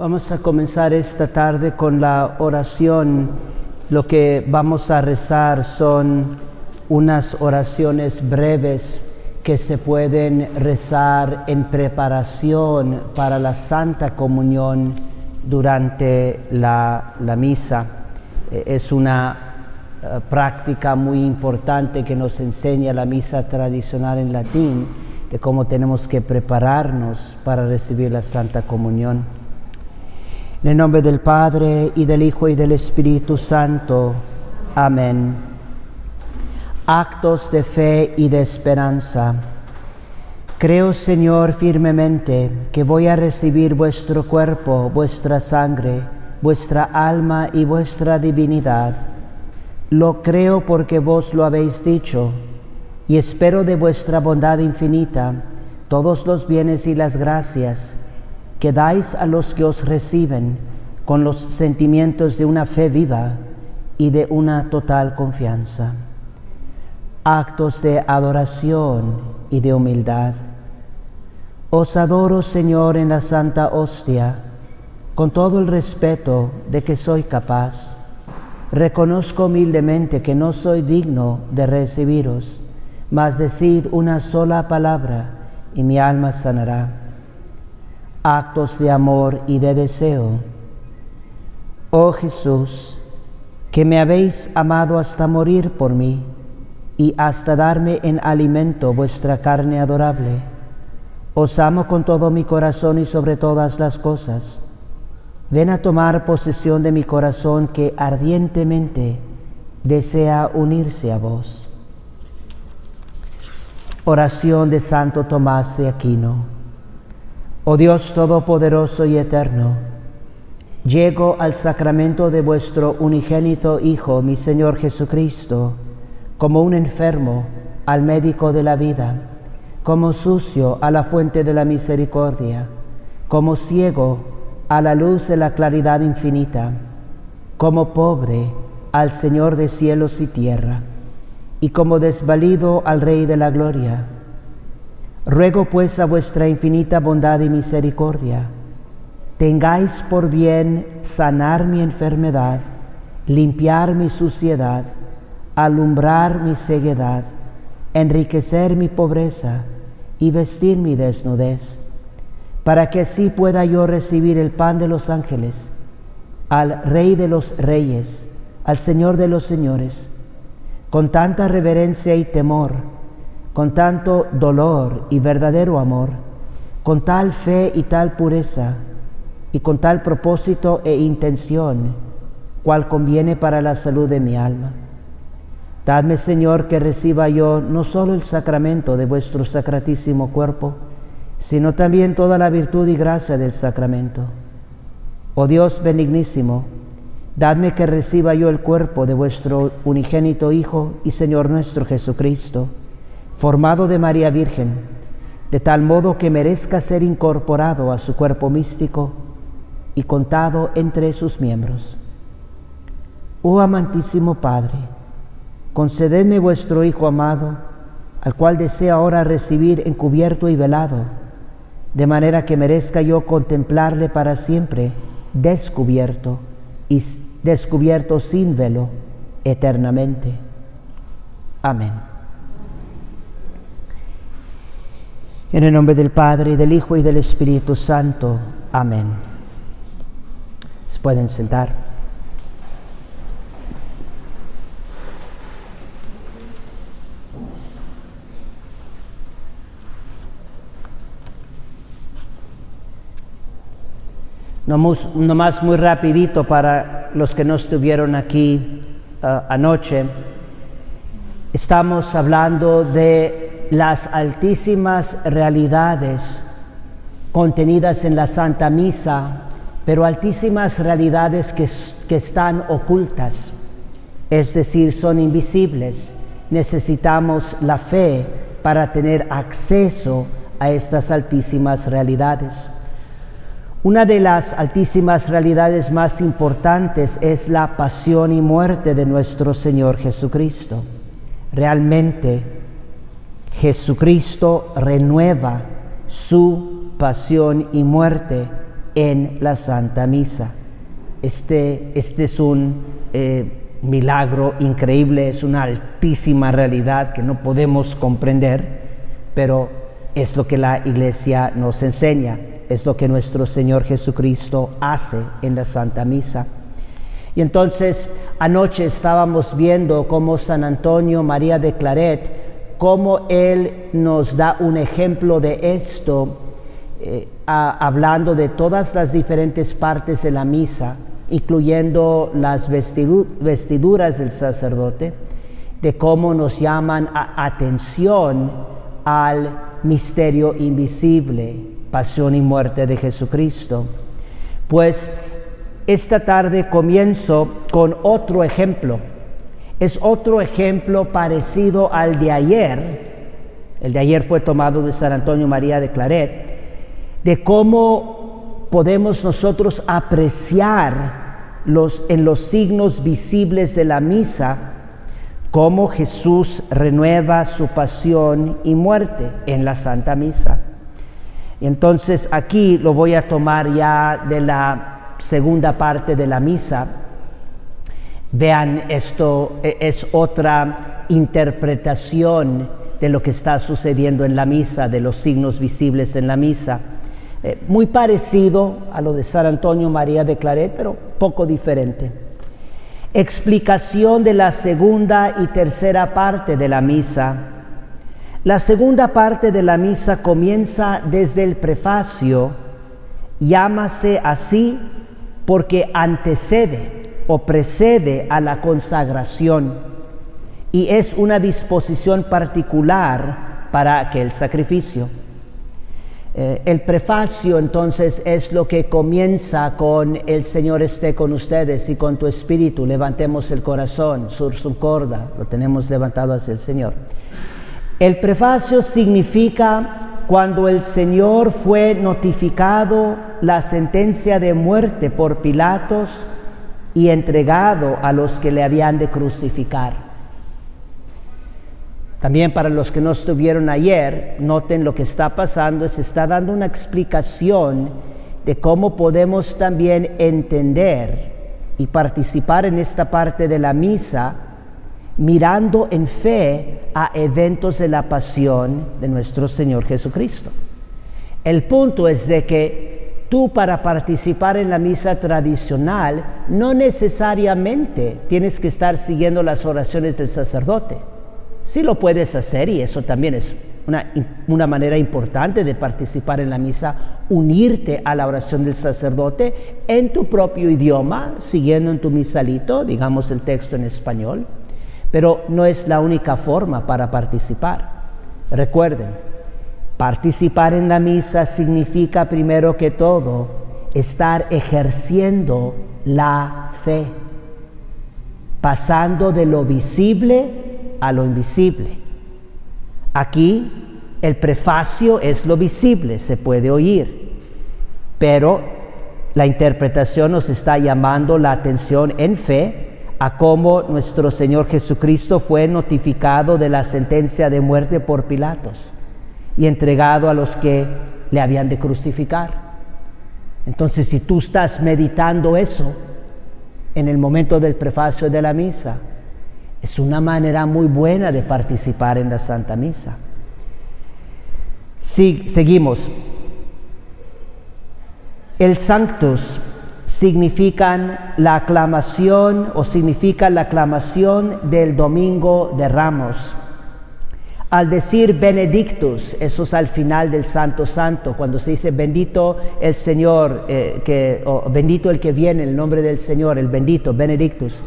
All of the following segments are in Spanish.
Vamos a comenzar esta tarde con la oración. Lo que vamos a rezar son unas oraciones breves que se pueden rezar en preparación para la Santa Comunión durante la misa. Es una práctica muy importante que nos enseña la misa tradicional en latín, de cómo tenemos que prepararnos para recibir la Santa Comunión. En el nombre del Padre, y del Hijo, y del Espíritu Santo. Amén. Actos de fe y de esperanza. Creo, Señor, firmemente que voy a recibir vuestro cuerpo, vuestra sangre, vuestra alma y vuestra divinidad. Lo creo porque vos lo habéis dicho, y espero de vuestra bondad infinita todos los bienes y las gracias que dais a los que os reciben con los sentimientos de una fe viva y de una total confianza. Actos de adoración y de humildad. Os adoro, Señor, en la Santa Hostia, con todo el respeto de que soy capaz. Reconozco humildemente que no soy digno de recibiros, mas decid una sola palabra y mi alma sanará. Actos de amor y de deseo. Oh Jesús, que me habéis amado hasta morir por mí y hasta darme en alimento vuestra carne adorable, os amo con todo mi corazón y sobre todas las cosas. Ven a tomar posesión de mi corazón que ardientemente desea unirse a vos. Oración de Santo Tomás de Aquino. Oh Dios Todopoderoso y Eterno, llego al sacramento de vuestro unigénito Hijo, mi Señor Jesucristo, como un enfermo al médico de la vida, como sucio a la fuente de la misericordia, como ciego a la luz de la claridad infinita, como pobre al Señor de cielos y tierra, y como desvalido al Rey de la gloria. Ruego pues a vuestra infinita bondad y misericordia, tengáis por bien sanar mi enfermedad, limpiar mi suciedad, alumbrar mi ceguedad, enriquecer mi pobreza y vestir mi desnudez, para que así pueda yo recibir el pan de los ángeles, al Rey de los reyes, al Señor de los señores, con tanta reverencia y temor, con tanto dolor y verdadero amor, con tal fe y tal pureza, y con tal propósito e intención, cual conviene para la salud de mi alma. Dadme, Señor, que reciba yo no solo el sacramento de vuestro sacratísimo cuerpo, sino también toda la virtud y gracia del sacramento. Oh Dios benignísimo, dadme que reciba yo el cuerpo de vuestro unigénito Hijo y Señor nuestro Jesucristo, formado de María Virgen, de tal modo que merezca ser incorporado a su cuerpo místico y contado entre sus miembros. Oh amantísimo Padre, concededme vuestro Hijo amado, al cual deseo ahora recibir encubierto y velado, de manera que merezca yo contemplarle para siempre, descubierto y descubierto sin velo, eternamente. Amén. En el nombre del Padre, y del Hijo, y del Espíritu Santo. Amén. Se pueden sentar. Nomás muy rapidito para los que no estuvieron aquí anoche. Estamos hablando de las altísimas realidades contenidas en la Santa Misa, pero altísimas realidades que están ocultas, es decir, son invisibles. Necesitamos la fe para tener acceso a estas altísimas realidades. Una de las altísimas realidades más importantes es la pasión y muerte de nuestro Señor Jesucristo. Realmente, Jesucristo renueva su pasión y muerte en la Santa Misa. Este es un milagro increíble, es una altísima realidad que no podemos comprender, pero es lo que la Iglesia nos enseña, es lo que nuestro Señor Jesucristo hace en la Santa Misa. Y entonces anoche estábamos viendo cómo San Antonio María de Claret, cómo él nos da un ejemplo de esto, hablando de todas las diferentes partes de la misa, incluyendo las vestiduras del sacerdote, de cómo nos llaman a atención al misterio invisible, pasión y muerte de Jesucristo. Pues esta tarde comienzo con otro ejemplo. Es otro ejemplo parecido al de ayer. El de ayer fue tomado de San Antonio María de Claret, de cómo podemos nosotros apreciar en los signos visibles de la misa, cómo Jesús renueva su pasión y muerte en la Santa Misa. Y entonces aquí lo voy a tomar ya de la segunda parte de la misa. Vean, esto es otra interpretación de lo que está sucediendo en la misa, de los signos visibles en la misa. Muy parecido a lo de San Antonio María de Claret, pero poco diferente. Explicación de la segunda y tercera parte de la misa. La segunda parte de la misa comienza desde el prefacio. Llámase así porque antecede o precede a la consagración y es una disposición particular para aquel sacrificio. El prefacio entonces es lo que comienza con el Señor esté con ustedes y con tu espíritu, levantemos el corazón, sursum corda, lo tenemos levantado hacia el Señor. El prefacio significa cuando el Señor fue notificado la sentencia de muerte por Pilatos y entregado a los que le habían de crucificar. También para los que no estuvieron ayer, noten lo que está pasando, se está dando una explicación de cómo podemos también entender y participar en esta parte de la misa, mirando en fe a eventos de la pasión de nuestro Señor Jesucristo. El punto es de que tú, para participar en la misa tradicional, no necesariamente tienes que estar siguiendo las oraciones del sacerdote. Sí lo puedes hacer, y eso también es una manera importante de participar en la misa, unirte a la oración del sacerdote en tu propio idioma, siguiendo en tu misalito, digamos el texto en español, pero no es la única forma para participar. Recuerden, participar en la misa significa primero que todo estar ejerciendo la fe, pasando de lo visible a lo invisible. Aquí el prefacio es lo visible, se puede oír, pero la interpretación nos está llamando la atención en fe a cómo nuestro Señor Jesucristo fue notificado de la sentencia de muerte por Pilatos y entregado a los que le habían de crucificar. Entonces, si tú estás meditando eso en el momento del prefacio de la misa, es una manera muy buena de participar en la Santa Misa. Seguimos. El Sanctus significa la aclamación del Domingo de Ramos. Al decir Benedictus, eso es al final del Santo Santo, cuando se dice bendito el Señor, bendito el que viene en el nombre del Señor, el bendito, Benedictus.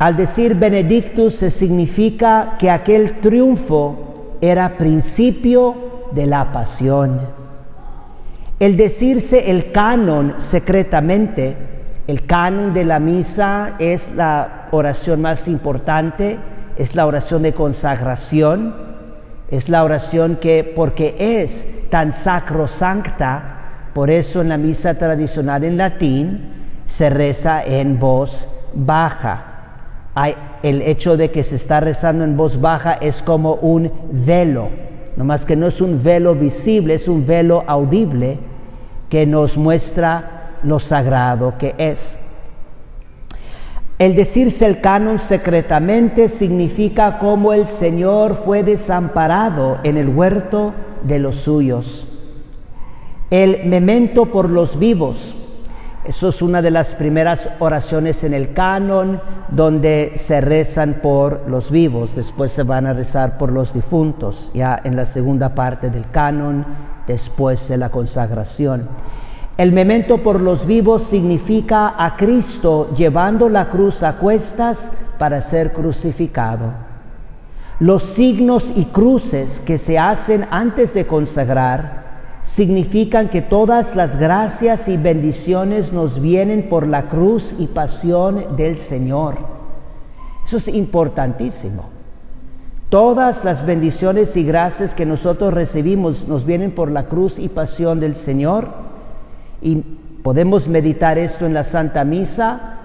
Al decir Benedictus se significa que aquel triunfo era principio de la pasión. El decirse el canon secretamente, el canon de la misa es la oración más importante, es la oración de consagración, es la oración que, porque es tan sacrosancta, por eso en la misa tradicional en latín se reza en voz baja. El hecho de que se está rezando en voz baja es como un velo, nomás que no es un velo visible, es un velo audible que nos muestra lo sagrado que es. El decirse el canon secretamente significa cómo el Señor fue desamparado en el huerto de los suyos. El memento por los vivos. Eso es una de las primeras oraciones en el canon donde se rezan por los vivos. Después se van a rezar por los difuntos, ya en la segunda parte del canon, después de la consagración. El memento por los vivos significa a Cristo llevando la cruz a cuestas para ser crucificado. Los signos y cruces que se hacen antes de consagrar significan que todas las gracias y bendiciones nos vienen por la cruz y pasión del Señor. Eso es importantísimo. Todas las bendiciones y gracias que nosotros recibimos nos vienen por la cruz y pasión del Señor, y podemos meditar esto en la Santa Misa,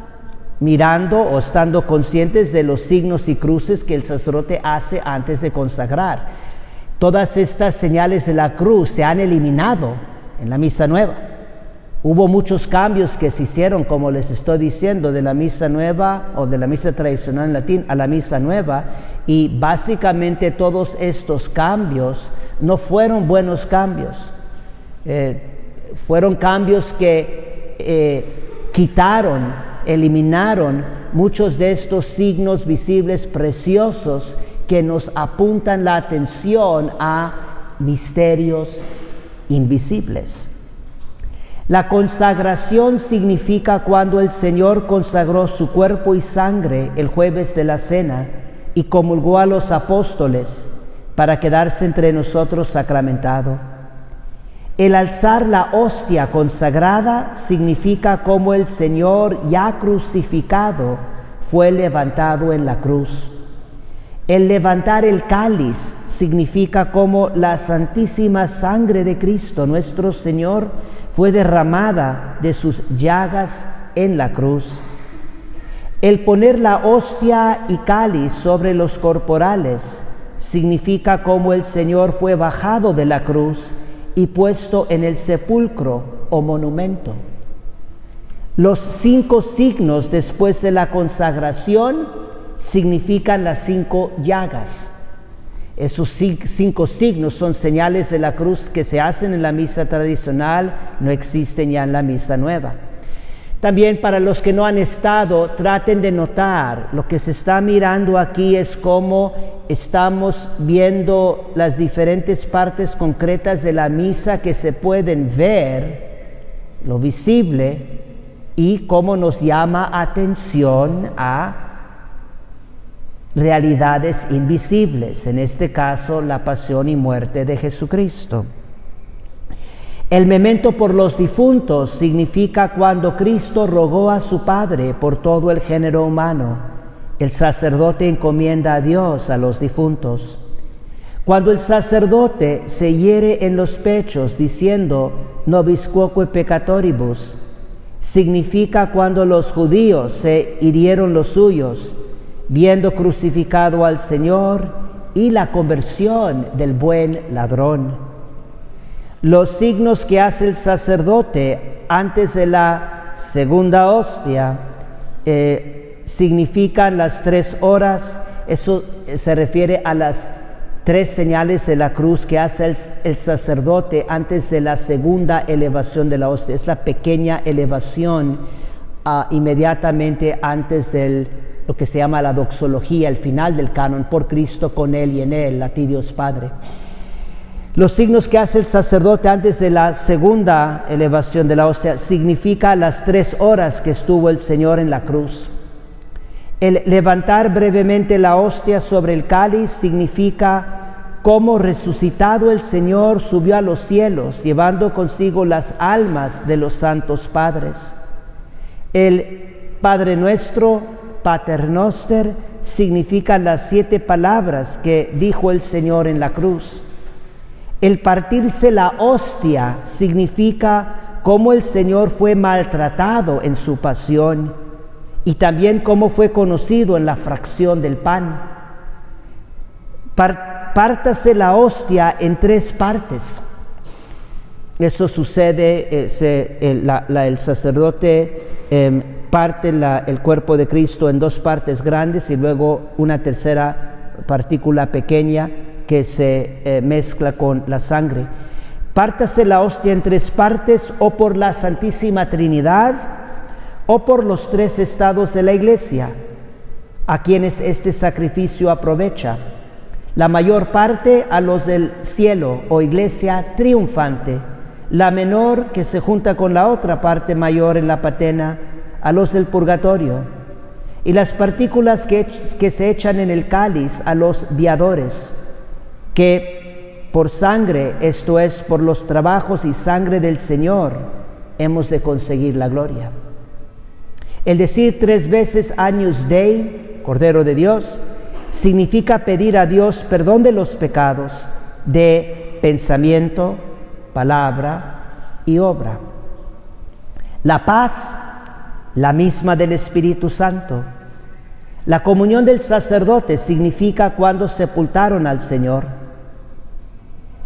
mirando o estando conscientes de los signos y cruces que el sacerdote hace antes de consagrar. Todas estas señales de la cruz se han eliminado en la Misa Nueva. Hubo muchos cambios que se hicieron, como les estoy diciendo, de la Misa Nueva o de la Misa tradicional en latín a la Misa Nueva, y básicamente todos estos cambios no fueron buenos cambios. Fueron cambios que eliminaron muchos de estos signos visibles preciosos que nos apuntan la atención a misterios invisibles. La consagración significa cuando el Señor consagró su cuerpo y sangre el jueves de la cena y comulgó a los apóstoles para quedarse entre nosotros sacramentado. El alzar la hostia consagrada significa como el Señor ya crucificado fue levantado en la cruz. El levantar el cáliz significa como la santísima sangre de Cristo, nuestro Señor, fue derramada de sus llagas en la cruz. El poner la hostia y cáliz sobre los corporales significa como el Señor fue bajado de la cruz y puesto en el sepulcro o monumento. Los 5 signos después de la consagración significan las 5 llagas. Esos 5 signos son señales de la cruz que se hacen en la misa tradicional, no existen ya en la Misa Nueva. También para los que no han estado, traten de notar, lo que se está mirando aquí es cómo estamos viendo las diferentes partes concretas de la misa que se pueden ver, lo visible, y cómo nos llama atención a realidades invisibles, en este caso la pasión y muerte de Jesucristo. El memento por los difuntos significa cuando Cristo rogó a su Padre por todo el género humano. El sacerdote encomienda a Dios a los difuntos. Cuando el sacerdote se hiere en los pechos diciendo nobis quoque peccatoribus, significa cuando los judíos se hirieron los suyos, viendo crucificado al Señor, y la conversión del buen ladrón. Los signos que hace el sacerdote antes de la segunda hostia significan las 3 horas. Eso se refiere a las 3 señales de la cruz que hace el sacerdote antes de la segunda elevación de la hostia. Es la pequeña elevación inmediatamente antes del lo que se llama la doxología, el final del canon, por Cristo, con Él y en Él, a ti Dios Padre. Los signos que hace el sacerdote antes de la segunda elevación de la hostia significa las 3 horas que estuvo el Señor en la cruz. El levantar brevemente la hostia sobre el cáliz significa cómo resucitado el Señor subió a los cielos, llevando consigo las almas de los santos padres. El Padre Nuestro, Pater Noster, significa las 7 palabras que dijo el Señor en la cruz. El partirse la hostia significa cómo el Señor fue maltratado en su pasión y también cómo fue conocido en la fracción del pan. Pártase la hostia en 3 partes. Eso sucede, el sacerdote parte el cuerpo de Cristo en dos partes grandes y luego una tercera partícula pequeña que se mezcla con la sangre. Pártase la hostia en tres partes, o por la Santísima Trinidad, o por los tres estados de la Iglesia, a quienes este sacrificio aprovecha. La mayor parte a los del cielo, o Iglesia triunfante, la menor que se junta con la otra parte mayor en la patena, a los del purgatorio, y las partículas que se echan en el cáliz a los viadores, que por sangre, esto es, por los trabajos y sangre del Señor, hemos de conseguir la gloria. El decir 3 veces Agnus Dei, Cordero de Dios, significa pedir a Dios perdón de los pecados de pensamiento, palabra y obra. La paz, la misma del Espíritu Santo. La comunión del sacerdote significa cuando sepultaron al Señor.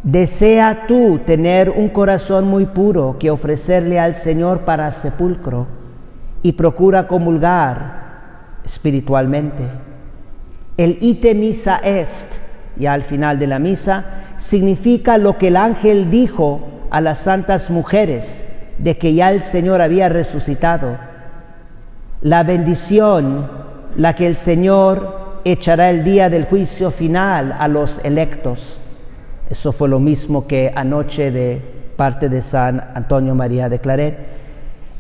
Desea tú tener un corazón muy puro que ofrecerle al Señor para sepulcro, y procura comulgar espiritualmente. El ite missa est, ya al final de la misa, significa lo que el ángel dijo a las santas mujeres de que ya el Señor había resucitado. La bendición, la que el Señor echará el día del juicio final a los electos. Eso fue lo mismo que anoche de parte de San Antonio María de Claret.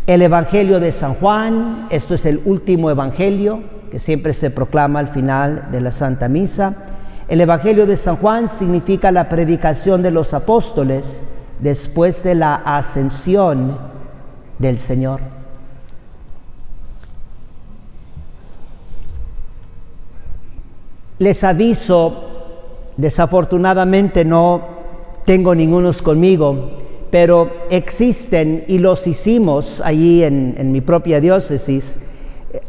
El Evangelio de San Juan, esto es el último Evangelio que siempre se proclama al final de la Santa Misa. El Evangelio de San Juan significa la predicación de los apóstoles después de la ascensión del Señor. Les aviso, desafortunadamente no tengo ningunos conmigo, pero existen, y los hicimos allí en mi propia diócesis.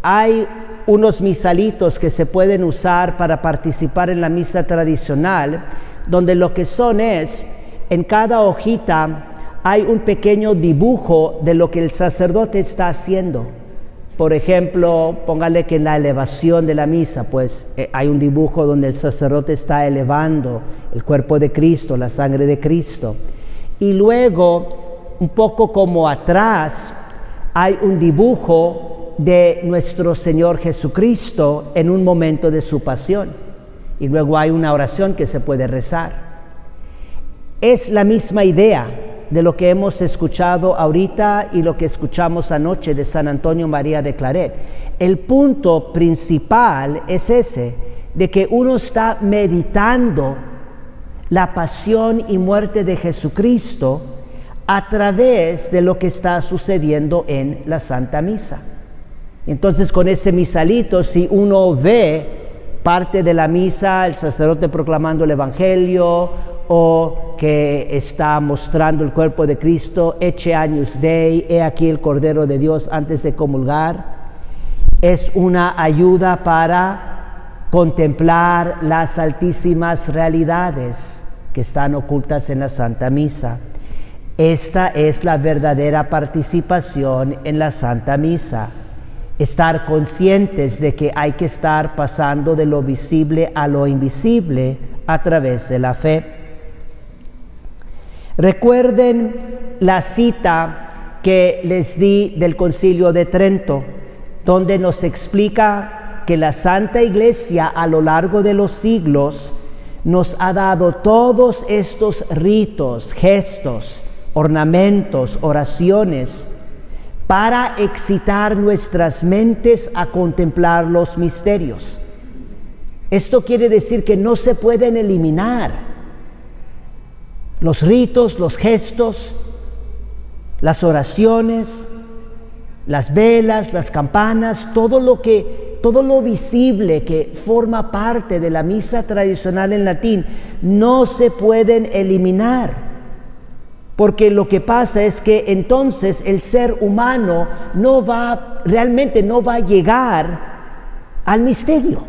Hay unos misalitos que se pueden usar para participar en la misa tradicional, donde lo que son es, en cada hojita hay un pequeño dibujo de lo que el sacerdote está haciendo. Por ejemplo, póngale que en la elevación de la misa, pues hay un dibujo donde el sacerdote está elevando el cuerpo de Cristo, la sangre de Cristo. Y luego, un poco como atrás, hay un dibujo de nuestro Señor Jesucristo en un momento de su pasión. Y luego hay una oración que se puede rezar. Es la misma idea de lo que hemos escuchado ahorita y lo que escuchamos anoche de San Antonio María de Claret. El punto principal es ese, de que uno está meditando la pasión y muerte de Jesucristo a través de lo que está sucediendo en la Santa Misa. Entonces, con ese misalito, si uno ve parte de la misa, el sacerdote proclamando el Evangelio, o que está mostrando el cuerpo de Cristo, Ecce Agnus Dei, he aquí el Cordero de Dios antes de comulgar, es una ayuda para contemplar las altísimas realidades que están ocultas en la Santa Misa. Esta es la verdadera participación en la Santa Misa. Estar conscientes de que hay que estar pasando de lo visible a lo invisible a través de la fe. Recuerden la cita que les di del Concilio de Trento, donde nos explica que la Santa Iglesia a lo largo de los siglos nos ha dado todos estos ritos, gestos, ornamentos, oraciones, para excitar nuestras mentes a contemplar los misterios. Esto quiere decir que no se pueden eliminar. Los ritos, los gestos, las oraciones, las velas, las campanas, todo lo visible que forma parte de la misa tradicional en latín, no se pueden eliminar. Porque lo que pasa es que entonces el ser humano realmente no va a llegar al misterio.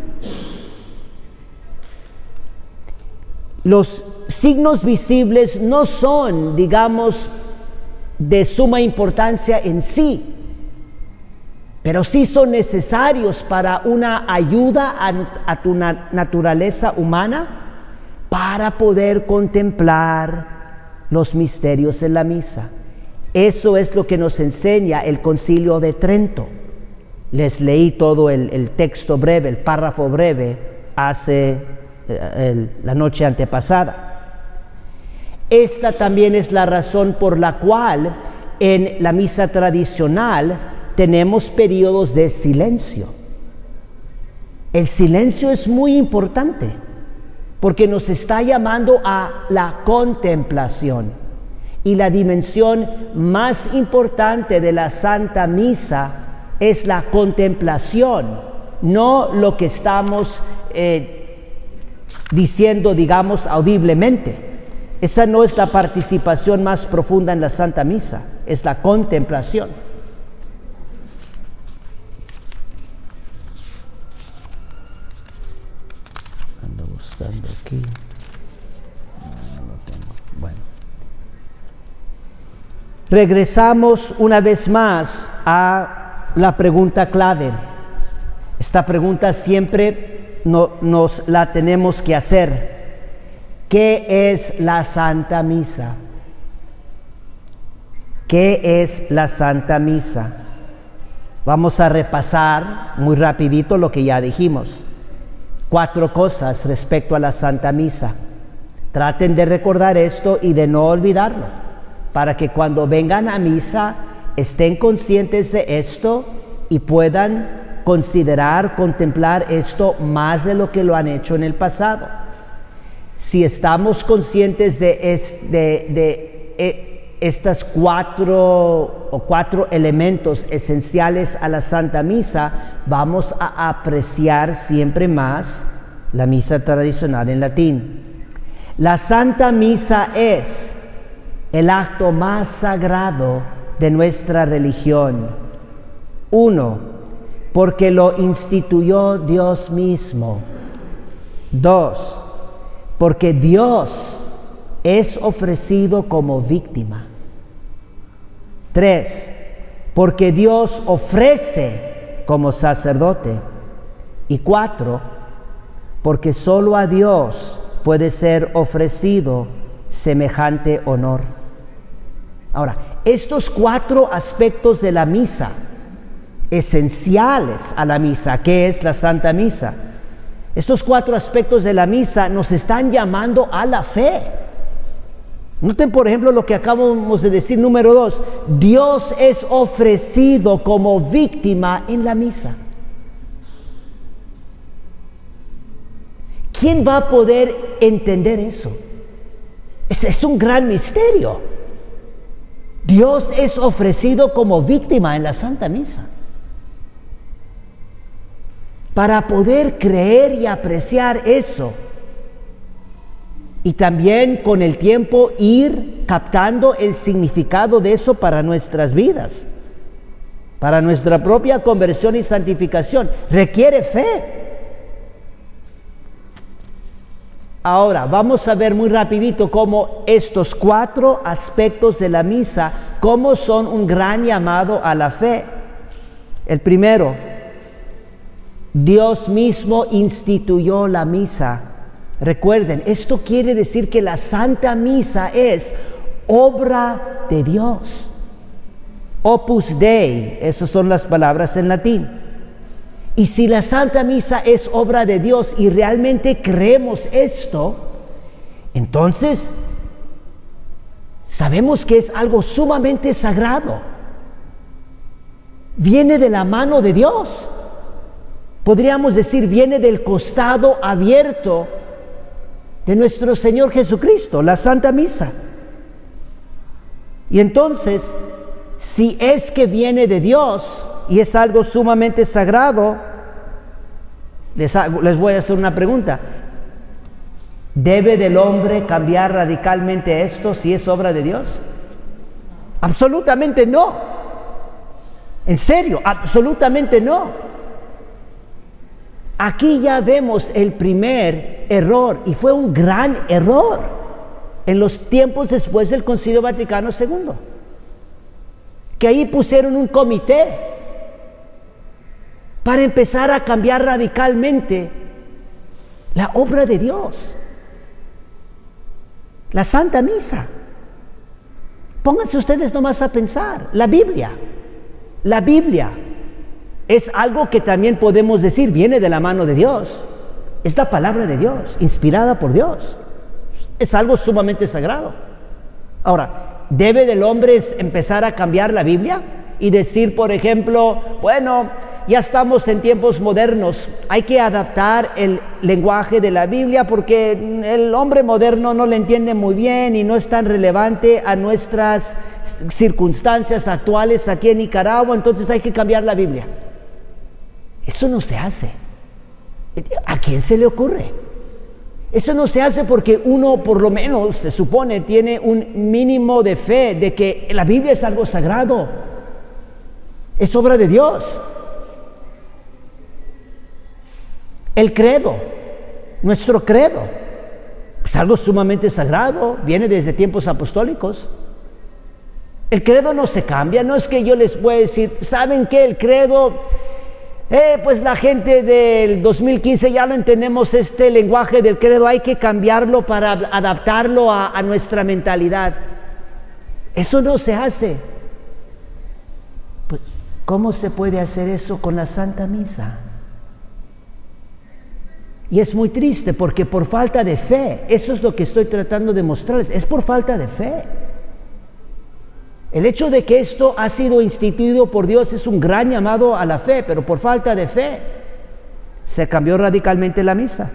Los signos visibles no son, digamos, de suma importancia en sí, pero sí son necesarios para una ayuda a tu naturaleza humana para poder contemplar los misterios en la misa. Eso es lo que nos enseña el Concilio de Trento. Les leí todo el texto breve, el párrafo breve, la noche antepasada. Esta también es la razón por la cual en la misa tradicional tenemos periodos de silencio. El silencio es muy importante porque nos está llamando a la contemplación. Y la dimensión más importante de la Santa Misa es la contemplación, no lo que estamos diciendo, digamos, audiblemente. Esa no es la participación más profunda en la Santa Misa, es la contemplación. Ando buscando aquí. No lo tengo. Bueno. Regresamos una vez más a la pregunta clave. Esta pregunta siempre nos la tenemos que hacer. ¿Qué es la Santa Misa? ¿Qué es la Santa Misa? Vamos a repasar muy rapidito lo que ya dijimos. 4 cosas respecto a la Santa Misa. Traten de recordar esto y de no olvidarlo, para que cuando vengan a misa estén conscientes de esto y puedan considerar, contemplar esto más de lo que lo han hecho en el pasado. Si estamos conscientes de estas 4 elementos esenciales a la Santa Misa, vamos a apreciar siempre más la misa tradicional en latín. La Santa Misa es el acto más sagrado de nuestra religión. 1, porque lo instituyó Dios mismo. 2, porque Dios es ofrecido como víctima. 3, porque Dios ofrece como sacerdote. Y 4, porque solo a Dios puede ser ofrecido semejante honor. Ahora, estos 4 aspectos de la misa, esenciales a la misa, ¿qué es la Santa Misa? Estos 4 aspectos de la misa nos están llamando a la fe. Noten, por ejemplo, lo que acabamos de decir, número 2. Dios es ofrecido como víctima en la misa. ¿Quién va a poder entender eso? Es un gran misterio. Dios es ofrecido como víctima en la Santa Misa. Para poder creer y apreciar eso, y también con el tiempo ir captando el significado de eso para nuestras vidas, para nuestra propia conversión y santificación, requiere fe. Ahora, vamos a ver muy rapidito cómo estos 4 aspectos de la misa, cómo son un gran llamado a la fe. El primero, Dios mismo instituyó la misa. Recuerden, esto quiere decir que la Santa Misa es obra de Dios. Opus Dei, esas son las palabras en latín. Y si la Santa Misa es obra de Dios y realmente creemos esto, entonces sabemos que es algo sumamente sagrado. Viene de la mano de Dios. Podríamos decir, viene del costado abierto de nuestro Señor Jesucristo, la Santa Misa. Y entonces, si es que viene de Dios y es algo sumamente sagrado, les voy a hacer una pregunta. ¿Debe del hombre cambiar radicalmente esto si es obra de Dios? Absolutamente no. En serio, absolutamente no. Aquí ya vemos el primer error, y fue un gran error en los tiempos después del Concilio Vaticano II. que ahí pusieron un comité para empezar a cambiar radicalmente la obra de Dios, la Santa Misa. Pónganse ustedes nomás a pensar, la Biblia es algo que también podemos decir viene de la mano de Dios, es la palabra de Dios, inspirada por Dios, es algo sumamente sagrado. Ahora, ¿debe del hombre empezar a cambiar la Biblia y decir, por ejemplo, bueno, ya estamos en tiempos modernos, hay que adaptar el lenguaje de la Biblia porque el hombre moderno no le entiende muy bien y no es tan relevante a nuestras circunstancias actuales aquí en Nicaragua, entonces hay que cambiar la Biblia? Eso no se hace. ¿A quién se le ocurre? Eso no se hace porque uno, por lo menos, se supone, tiene un mínimo de fe de que la Biblia es algo sagrado, es obra de Dios. El credo, nuestro credo, es algo sumamente sagrado, viene desde tiempos apostólicos. El credo no se cambia, no es que yo les voy a decir, ¿saben qué? El credo, pues la gente del 2015 ya no entendemos este lenguaje del credo, hay que cambiarlo para adaptarlo a nuestra mentalidad. Eso no se hace. Pues, ¿cómo se puede hacer eso con la Santa Misa? Y es muy triste porque por falta de fe, eso es lo que estoy tratando de mostrarles, es por falta de fe. El hecho de que esto ha sido instituido por Dios es un gran llamado a la fe, pero por falta de fe se cambió radicalmente la misa.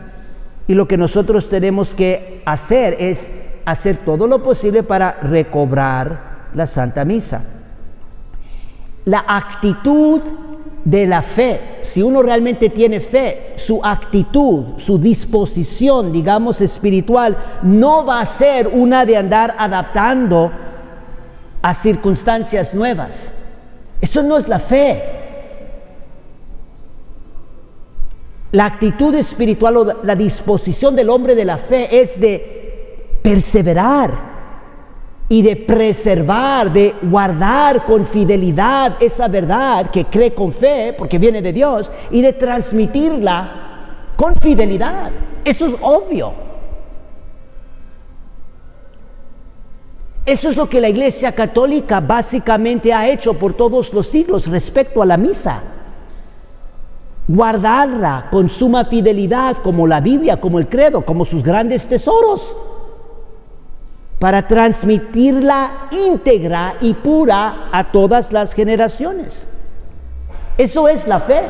Y lo que nosotros tenemos que hacer es hacer todo lo posible para recobrar la Santa Misa. La actitud de la fe, si uno realmente tiene fe, su actitud, su disposición, digamos, espiritual, no va a ser una de andar adaptando a circunstancias nuevas. Eso no es la fe. La actitud espiritual o la disposición del hombre de la fe es de perseverar y de preservar, de guardar con fidelidad esa verdad que cree con fe, porque viene de Dios, y de transmitirla con fidelidad. Eso es obvio. Eso es lo que la Iglesia Católica básicamente ha hecho por todos los siglos respecto a la misa. Guardarla con suma fidelidad, como la Biblia, como el credo, como sus grandes tesoros, para transmitirla íntegra y pura a todas las generaciones. Eso es la fe.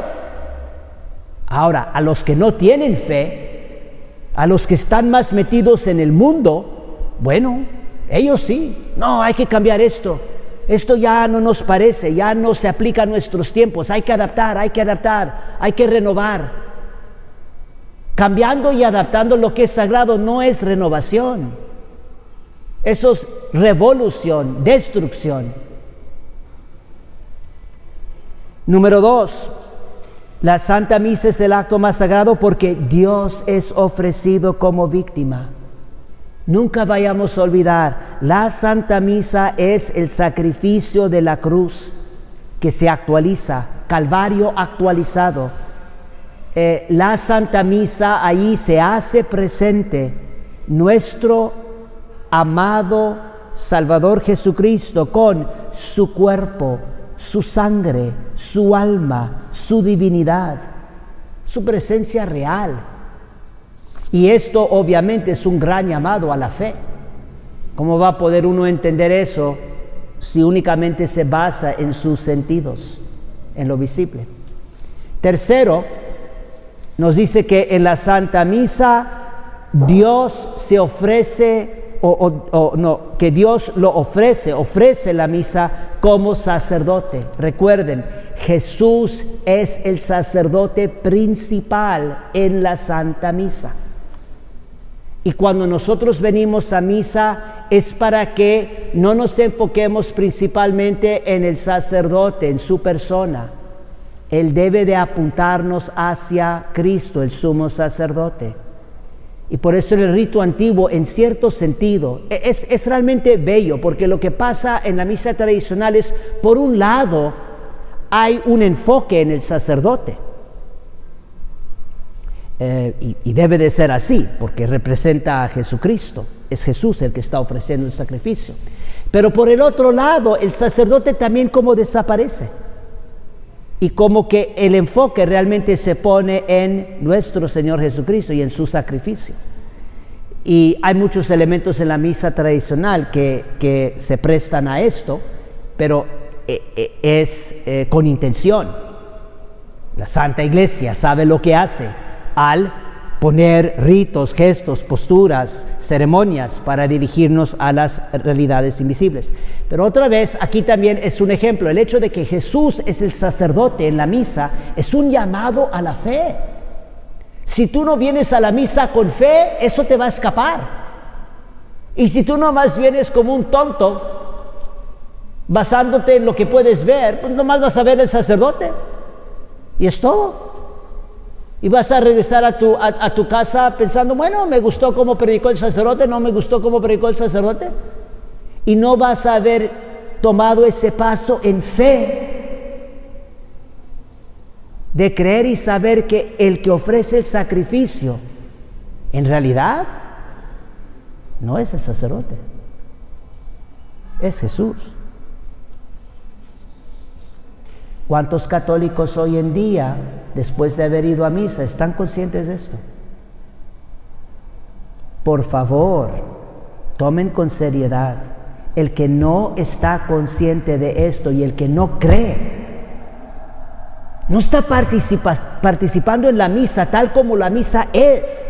Ahora, a los que no tienen fe, a los que están más metidos en el mundo, bueno, ellos sí, no, hay que cambiar esto ya no nos parece, ya no se aplica a nuestros tiempos, hay que adaptar, hay que renovar. Cambiando y adaptando lo que es sagrado no es renovación, eso es revolución, destrucción. Número 2, la Santa Misa es el acto más sagrado porque Dios es ofrecido como víctima. Nunca vayamos a olvidar, la Santa Misa es el sacrificio de la cruz que se actualiza, Calvario actualizado. La Santa Misa ahí se hace presente nuestro amado Salvador Jesucristo con su cuerpo, su sangre, su alma, su divinidad, su presencia real. Y esto obviamente es un gran llamado a la fe. ¿Cómo va a poder uno entender eso si únicamente se basa en sus sentidos, en lo visible? Tercero, nos dice que en la Santa Misa Dios se ofrece, que Dios lo ofrece la misa como sacerdote. Recuerden, Jesús es el sacerdote principal en la Santa Misa. Y cuando nosotros venimos a misa es para que no nos enfoquemos principalmente en el sacerdote, en su persona. Él debe de apuntarnos hacia Cristo, el sumo sacerdote. Y por eso el rito antiguo, en cierto sentido, es realmente bello, porque lo que pasa en la misa tradicional es, por un lado, hay un enfoque en el sacerdote. Y debe de ser así, porque representa a Jesucristo. Es Jesús el que está ofreciendo el sacrificio. Pero por el otro lado, el sacerdote también como desaparece. Y como que el enfoque realmente se pone en nuestro Señor Jesucristo y en su sacrificio. Y hay muchos elementos en la misa tradicional que se prestan a esto, pero es con intención. La Santa Iglesia sabe lo que hace al poner ritos, gestos, posturas, ceremonias para dirigirnos a las realidades invisibles. Pero otra vez, aquí también es un ejemplo. El hecho de que Jesús es el sacerdote en la misa es un llamado a la fe. Si tú no vienes a la misa con fe, eso te va a escapar. Y si tú nomás vienes como un tonto, basándote en lo que puedes ver, pues nomás vas a ver el sacerdote. Y es todo. Y vas a regresar a tu casa pensando, bueno, me gustó cómo predicó el sacerdote, no me gustó cómo predicó el sacerdote. Y no vas a haber tomado ese paso en fe, de creer y saber que el que ofrece el sacrificio, en realidad, no es el sacerdote, es Jesús. ¿Cuántos católicos hoy en día, después de haber ido a misa, están conscientes de esto? Por favor, tomen con seriedad. El que no está consciente de esto y el que no cree, no está participando en la misa tal como la misa es.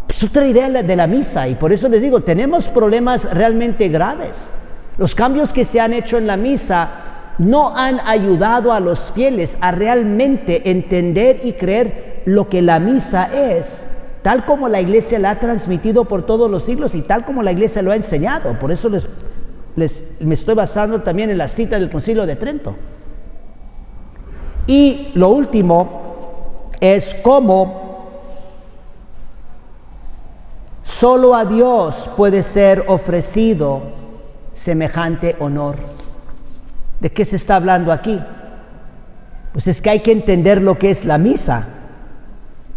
Es otra idea de la misa, y por eso les digo, tenemos problemas realmente graves. Los cambios que se han hecho en la misa no han ayudado a los fieles a realmente entender y creer lo que la misa es, tal como la Iglesia la ha transmitido por todos los siglos y tal como la Iglesia lo ha enseñado. Por eso me estoy basando también en la cita del Concilio de Trento. Y lo último es cómo solo a Dios puede ser ofrecido semejante honor. ¿De qué se está hablando aquí? Pues es que hay que entender lo que es la misa.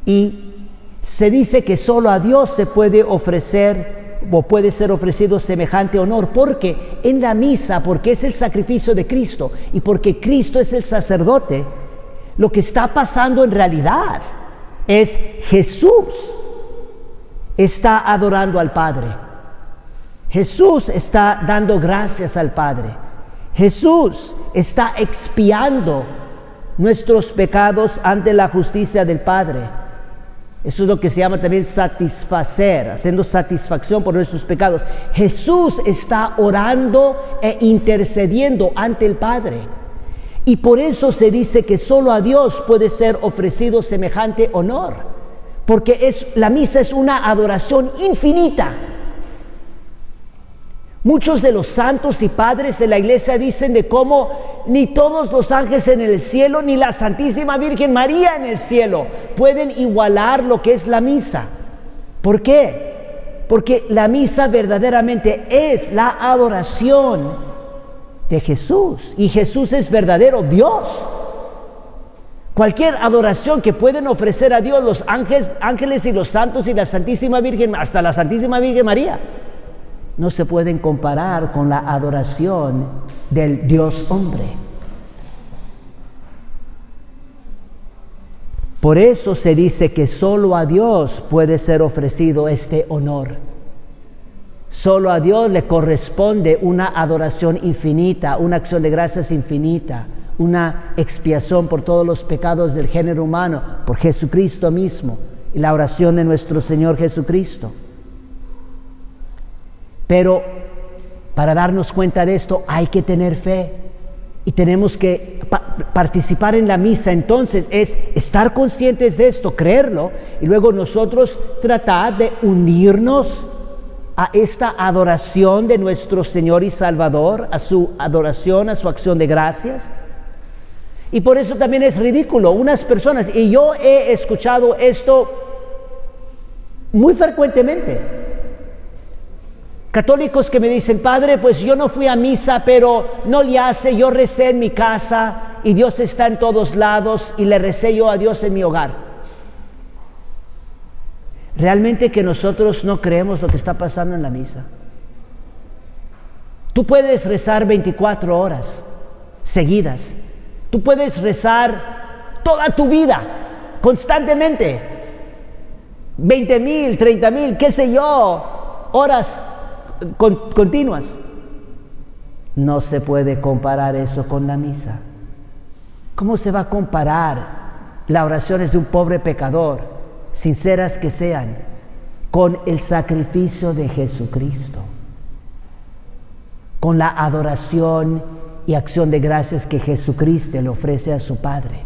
Y se dice que solo a Dios se puede ofrecer o puede ser ofrecido semejante honor, porque en la misa, porque es el sacrificio de Cristo y porque Cristo es el sacerdote, lo que está pasando en realidad es Jesús está adorando al Padre. Jesús está dando gracias al Padre. Jesús está expiando nuestros pecados ante la justicia del Padre. Eso es lo que se llama también satisfacer, haciendo satisfacción por nuestros pecados. Jesús está orando e intercediendo ante el Padre. Y por eso se dice que solo a Dios puede ser ofrecido semejante honor. Porque la misa es una adoración infinita. Muchos de los santos y padres de la Iglesia dicen de cómo ni todos los ángeles en el cielo, ni la Santísima Virgen María en el cielo pueden igualar lo que es la misa. ¿Por qué? Porque la misa verdaderamente es la adoración de Jesús. Y Jesús es verdadero Dios. Cualquier adoración que pueden ofrecer a Dios los ángeles y los santos y la Santísima Virgen, hasta la Santísima Virgen María, no se pueden comparar con la adoración del Dios hombre. Por eso se dice que solo a Dios puede ser ofrecido este honor. Solo a Dios le corresponde una adoración infinita, una acción de gracias infinita, una expiación por todos los pecados del género humano, por Jesucristo mismo y la oración de nuestro Señor Jesucristo. Pero para darnos cuenta de esto hay que tener fe y tenemos que participar en la misa. Entonces es estar conscientes de esto, creerlo, y luego nosotros tratar de unirnos a esta adoración de nuestro Señor y Salvador, a su adoración, a su acción de gracias. Y por eso también es ridículo unas personas, y yo he escuchado esto Muy frecuentemente. Católicos que me dicen, padre, pues yo no fui a misa, pero no le hace, yo recé en mi casa y Dios está en todos lados y le recé yo a Dios en mi hogar. Realmente que nosotros no creemos lo que está pasando en la misa. Tú puedes rezar 24 horas seguidas. Tú puedes rezar toda tu vida, constantemente. 20,000, 30,000, qué sé yo, horas continuas. No se puede comparar eso con la misa. ¿Cómo se va a comparar las oraciones de un pobre pecador, sinceras que sean, con el sacrificio de Jesucristo? Con la adoración y acción de gracias que Jesucristo le ofrece a su Padre.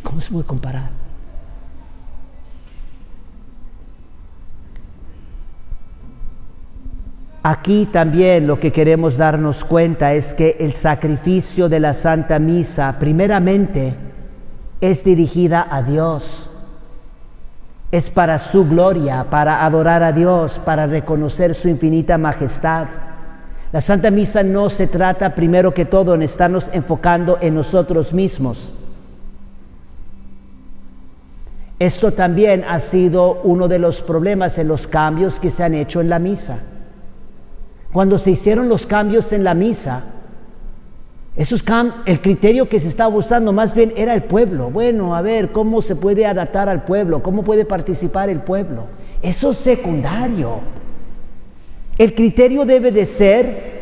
¿Cómo se puede comparar? Aquí también lo que queremos darnos cuenta es que el sacrificio de la Santa Misa, primeramente, es dirigida a Dios. Es para su gloria, para adorar a Dios, para reconocer su infinita majestad. La Santa Misa no se trata primero que todo en estarnos enfocando en nosotros mismos. Esto también ha sido uno de los problemas en los cambios que se han hecho en la misa. Cuando se hicieron los cambios en la misa, el criterio que se estaba usando más bien era el pueblo. Bueno, a ver, ¿cómo se puede adaptar al pueblo? ¿Cómo puede participar el pueblo? Eso es secundario. El criterio debe de ser,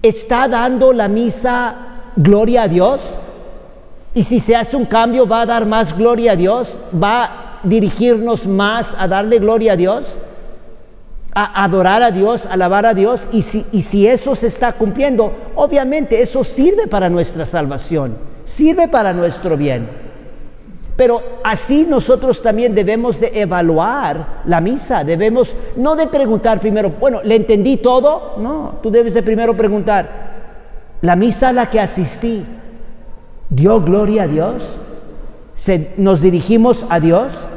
¿está dando la misa gloria a Dios? Y si se hace un cambio, ¿va a dar más gloria a Dios? ¿Va a dirigirnos más a darle gloria a Dios? A adorar a Dios, a alabar a Dios, y si eso se está cumpliendo, obviamente eso sirve para nuestra salvación, sirve para nuestro bien. Pero así nosotros también debemos de evaluar la misa, debemos no de preguntar primero, bueno, ¿le entendí todo? No, tú debes de primero preguntar, ¿la misa a la que asistí dio gloria a Dios? ¿Nos dirigimos a Dios?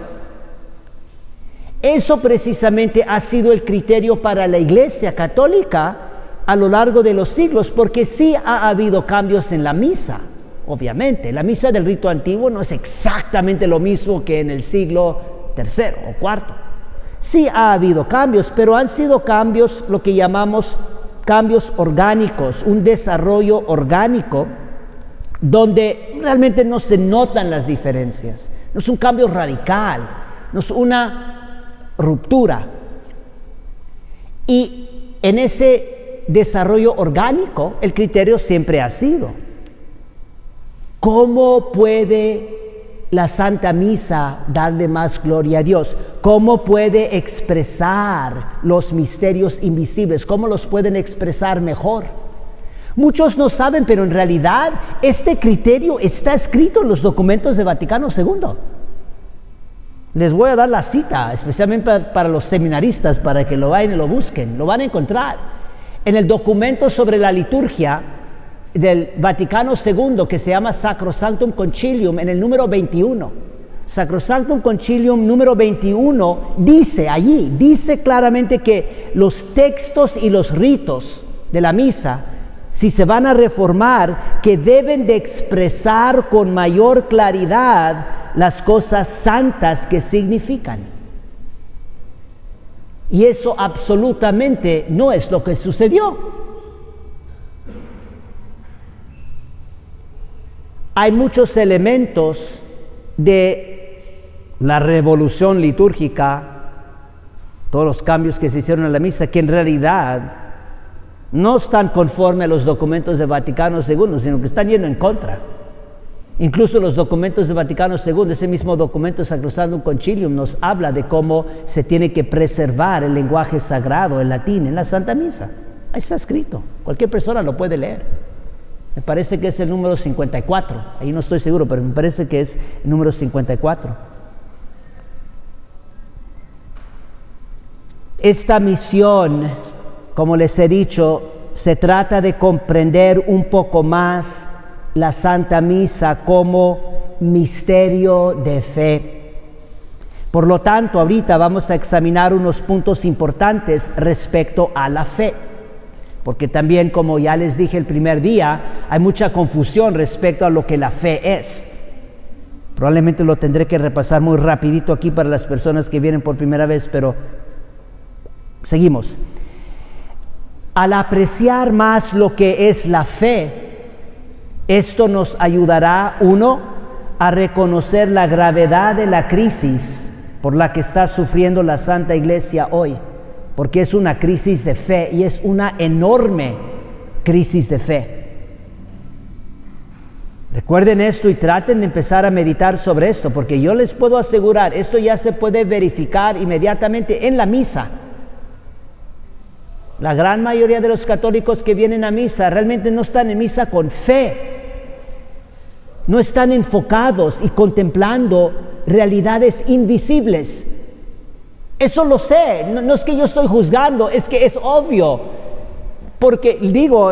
Eso precisamente ha sido el criterio para la Iglesia Católica a lo largo de los siglos, porque sí ha habido cambios en la misa, obviamente. La misa del rito antiguo no es exactamente lo mismo que en el siglo III o IV. Sí ha habido cambios, pero han sido cambios, lo que llamamos cambios orgánicos, un desarrollo orgánico, donde realmente no se notan las diferencias. No es un cambio radical, no es una ruptura. Y en ese desarrollo orgánico el criterio siempre ha sido: ¿cómo puede la Santa Misa darle más gloria a Dios? ¿Cómo puede expresar los misterios invisibles? ¿Cómo los pueden expresar mejor? Muchos no saben, pero en realidad este criterio está escrito en los documentos de Vaticano II. Les voy a dar la cita, especialmente para los seminaristas, para que lo vayan y lo busquen. Lo van a encontrar en el documento sobre la liturgia del Vaticano II, que se llama Sacrosanctum Concilium, en el número 21. Sacrosanctum Concilium número 21 dice claramente que los textos y los ritos de la misa, si se van a reformar, que deben de expresar con mayor claridad las cosas santas que significan. Y eso absolutamente no es lo que sucedió. Hay muchos elementos de la revolución litúrgica, todos los cambios que se hicieron en la misa, que en realidad no están conforme a los documentos de Vaticano II, sino que están yendo en contra. Incluso los documentos de Vaticano II, ese mismo documento Sacrosanctum Concilium, nos habla de cómo se tiene que preservar el lenguaje sagrado, el latín, en la Santa Misa. Ahí está escrito, cualquier persona lo puede leer. Me parece que es el número 54, ahí no estoy seguro, pero me parece que es el número 54. Esta misión, como les he dicho, se trata de comprender un poco más la Santa Misa como misterio de fe. Por lo tanto, ahorita vamos a examinar unos puntos importantes respecto a la fe. Porque también, como ya les dije el primer día, hay mucha confusión respecto a lo que la fe es. Probablemente lo tendré que repasar muy rapidito aquí para las personas que vienen por primera vez, pero seguimos. Al apreciar más lo que es la fe, esto nos ayudará, uno, a reconocer la gravedad de la crisis por la que está sufriendo la Santa Iglesia hoy, porque es una crisis de fe y es una enorme crisis de fe. Recuerden esto y traten de empezar a meditar sobre esto, porque yo les puedo asegurar, esto ya se puede verificar inmediatamente en la misa. La gran mayoría de los católicos que vienen a misa realmente no están en misa con fe. No están enfocados y contemplando realidades invisibles. Eso lo sé, no es que yo estoy juzgando, es que es obvio. Porque digo,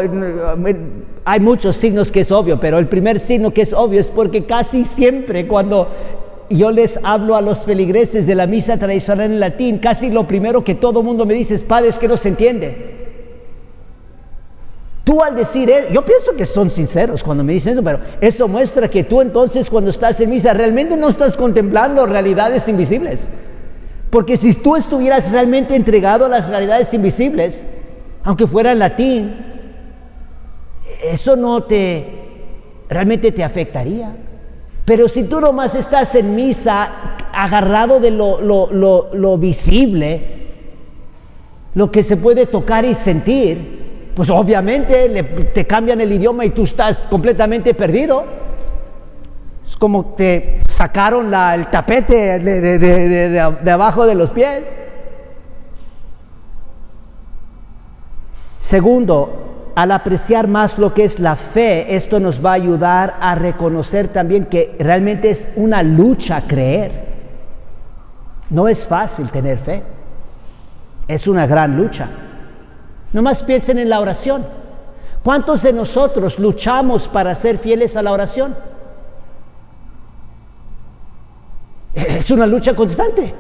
hay muchos signos que es obvio, pero el primer signo que es obvio es porque casi siempre cuando yo les hablo a los feligreses de la misa tradicional en latín, casi lo primero que todo mundo me dice es: padre, es que no se entiende. Tú al decir eso, yo pienso que son sinceros cuando me dicen eso, pero eso muestra que tú entonces cuando estás en misa realmente no estás contemplando realidades invisibles. Porque si tú estuvieras realmente entregado a las realidades invisibles, aunque fuera en latín, eso no realmente te afectaría. Pero si tú nomás estás en misa agarrado de lo visible, lo que se puede tocar y sentir, pues obviamente te cambian el idioma y tú estás completamente perdido. Es como te sacaron el tapete de abajo de los pies. Segundo, al apreciar más lo que es la fe, esto nos va a ayudar a reconocer también que realmente es una lucha creer. No es fácil tener fe, es una gran lucha. Nomás piensen en la oración. ¿Cuántos de nosotros luchamos para ser fieles a la oración? Es una lucha constante.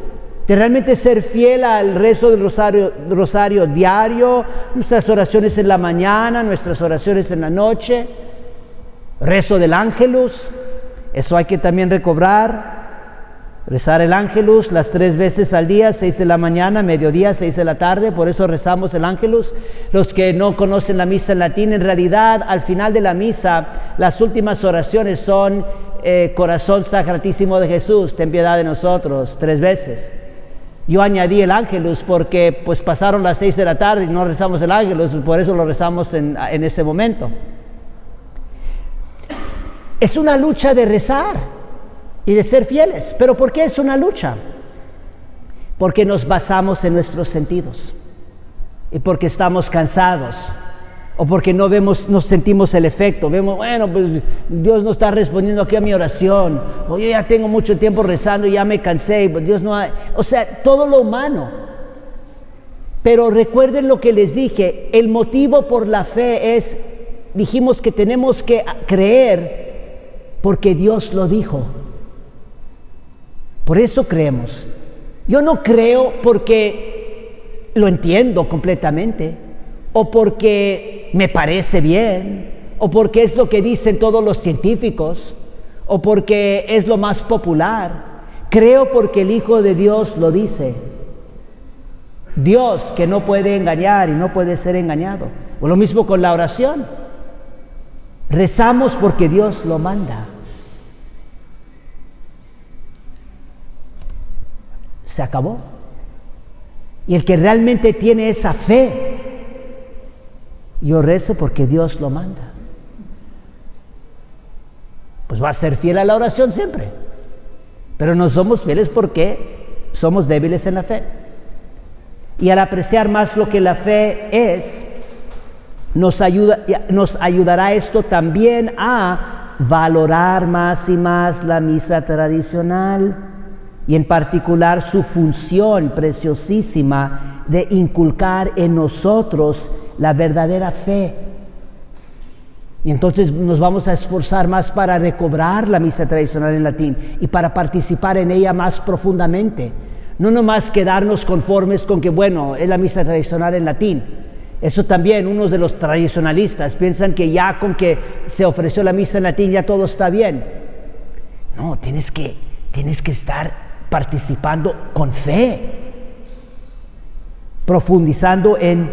De realmente ser fiel al rezo del rosario diario, nuestras oraciones en la mañana, nuestras oraciones en la noche, rezo del Ángelus, eso hay que también recobrar, rezar el Ángelus las 3 veces al día, 6 de la mañana, mediodía, 6 de la tarde, por eso rezamos el Ángelus. Los que no conocen la misa en latín, en realidad al final de la misa, las últimas oraciones son Corazón Sacratísimo de Jesús, ten piedad de nosotros, 3 veces. Yo añadí el Ángelus porque pues pasaron las 6 de la tarde y no rezamos el Ángelus, por eso lo rezamos en ese momento. Es una lucha de rezar y de ser fieles. ¿Pero por qué es una lucha? Porque nos basamos en nuestros sentidos y porque estamos cansados o porque no sentimos el efecto. Vemos, bueno, pues Dios no está respondiendo aquí a mi oración, o yo ya tengo mucho tiempo rezando y ya me cansé, pues Dios no o sea, todo lo humano. Pero recuerden lo que les dije, el motivo por la fe dijimos que tenemos que creer porque Dios lo dijo. Por eso creemos. Yo no creo porque lo entiendo completamente, o porque me parece bien, o porque es lo que dicen todos los científicos, o porque es lo más popular. Creo porque el Hijo de Dios lo dice. Dios que no puede engañar y no puede ser engañado. O lo mismo con la oración. Rezamos porque Dios lo manda. Se acabó. Y el que realmente tiene esa fe, yo rezo porque Dios lo manda, pues va a ser fiel a la oración siempre. Pero no somos fieles porque somos débiles en la fe. Y al apreciar más lo que la fe es, nos ayudará esto también a valorar más y más la misa tradicional, y en particular su función preciosísima de inculcar en nosotros la verdadera fe. Y entonces nos vamos a esforzar más para recobrar la misa tradicional en latín y para participar en ella más profundamente. No nomás quedarnos conformes con que, bueno, es la misa tradicional en latín. Eso también, unos de los tradicionalistas piensan que ya con que se ofreció la misa en latín ya todo está bien. No, tienes que estar participando con fe, profundizando en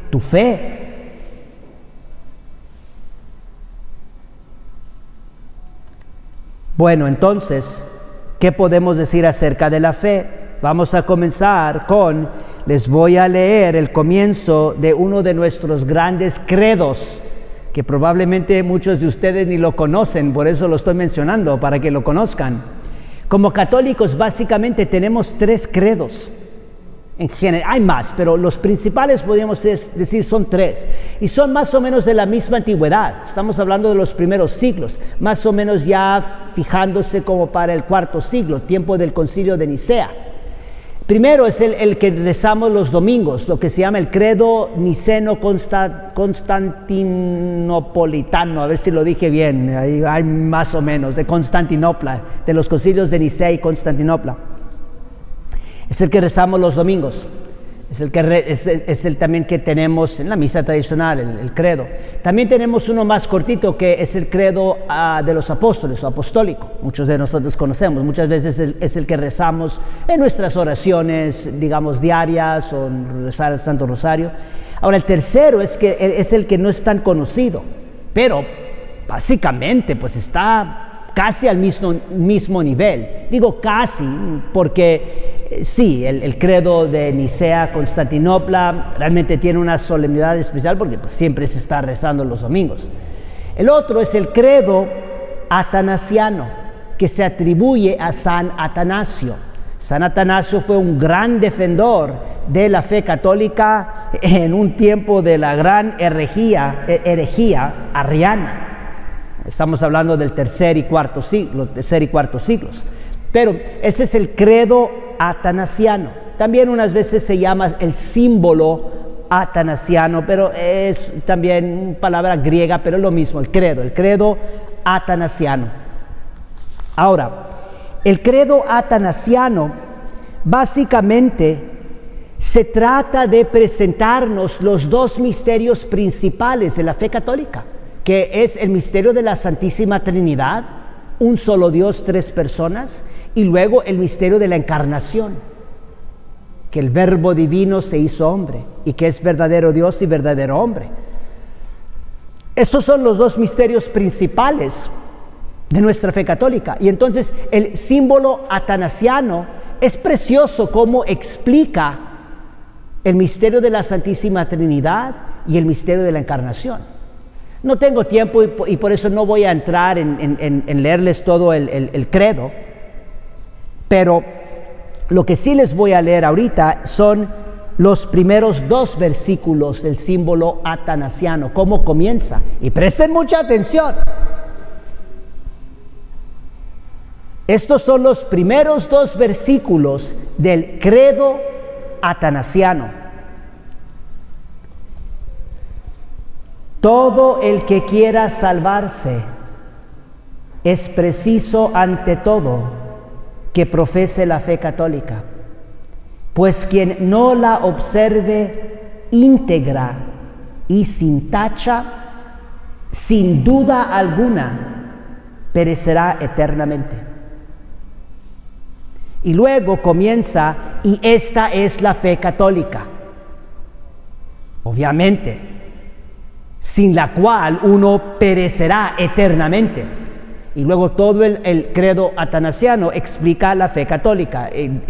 tu fe. Bueno, entonces, ¿qué podemos decir acerca de la fe? Vamos a comenzar les voy a leer el comienzo de uno de nuestros grandes credos, que probablemente muchos de ustedes ni lo conocen, por eso lo estoy mencionando, para que lo conozcan. Como católicos, básicamente tenemos 3 credos. En general, hay más, pero los principales podríamos decir son 3. Y son más o menos de la misma antigüedad. Estamos hablando de los primeros siglos, más o menos ya fijándose como para el IV siglo, tiempo del Concilio de Nicea. Primero es el que rezamos los domingos, lo que se llama el credo niceno-constantinopolitano, a ver si lo dije bien, ahí hay más o menos, de Constantinopla, de los concilios de Nicea y Constantinopla. Es el que rezamos los domingos, es el también que tenemos en la misa tradicional, el credo. También tenemos uno más cortito que es el credo de los apóstoles o apostólico. Muchos de nosotros conocemos, muchas veces es el que rezamos en nuestras oraciones, digamos, diarias o rezar el Santo Rosario. Ahora, el tercero es el que no es tan conocido, pero básicamente pues está casi al mismo nivel. Digo casi porque sí, el credo de Nicea, Constantinopla, realmente tiene una solemnidad especial porque pues, siempre se está rezando los domingos. El otro es el credo atanasiano, que se atribuye a San Atanasio. San Atanasio fue un gran defensor de la fe católica en un tiempo de la gran herejía arriana. Estamos hablando del tercer y cuarto siglos. Pero ese es el credo atanasiano. También unas veces se llama el símbolo atanasiano, pero es también palabra griega, pero es lo mismo, el credo atanasiano. Ahora, el credo atanasiano básicamente se trata de presentarnos los 2 misterios principales de la fe católica, que es el misterio de la Santísima Trinidad, un solo Dios, 3 personas, y luego el misterio de la encarnación, que el Verbo divino se hizo hombre y que es verdadero Dios y verdadero hombre. Estos son los 2 misterios principales de nuestra fe católica. Y entonces el símbolo atanasiano es precioso cómo explica el misterio de la Santísima Trinidad y el misterio de la encarnación. No tengo tiempo y por eso no voy a entrar en leerles todo el credo, pero lo que sí les voy a leer ahorita son los primeros 2 versículos del símbolo atanasiano, cómo comienza. Y presten mucha atención. Estos son los primeros 2 versículos del credo atanasiano. Todo el que quiera salvarse es preciso ante todo que profese la fe católica, pues quien no la observe íntegra y sin tacha, sin duda alguna, perecerá eternamente. Y luego comienza, y esta es la fe católica. Obviamente, sin la cual uno perecerá eternamente. Y luego todo el credo atanasiano explica la fe católica.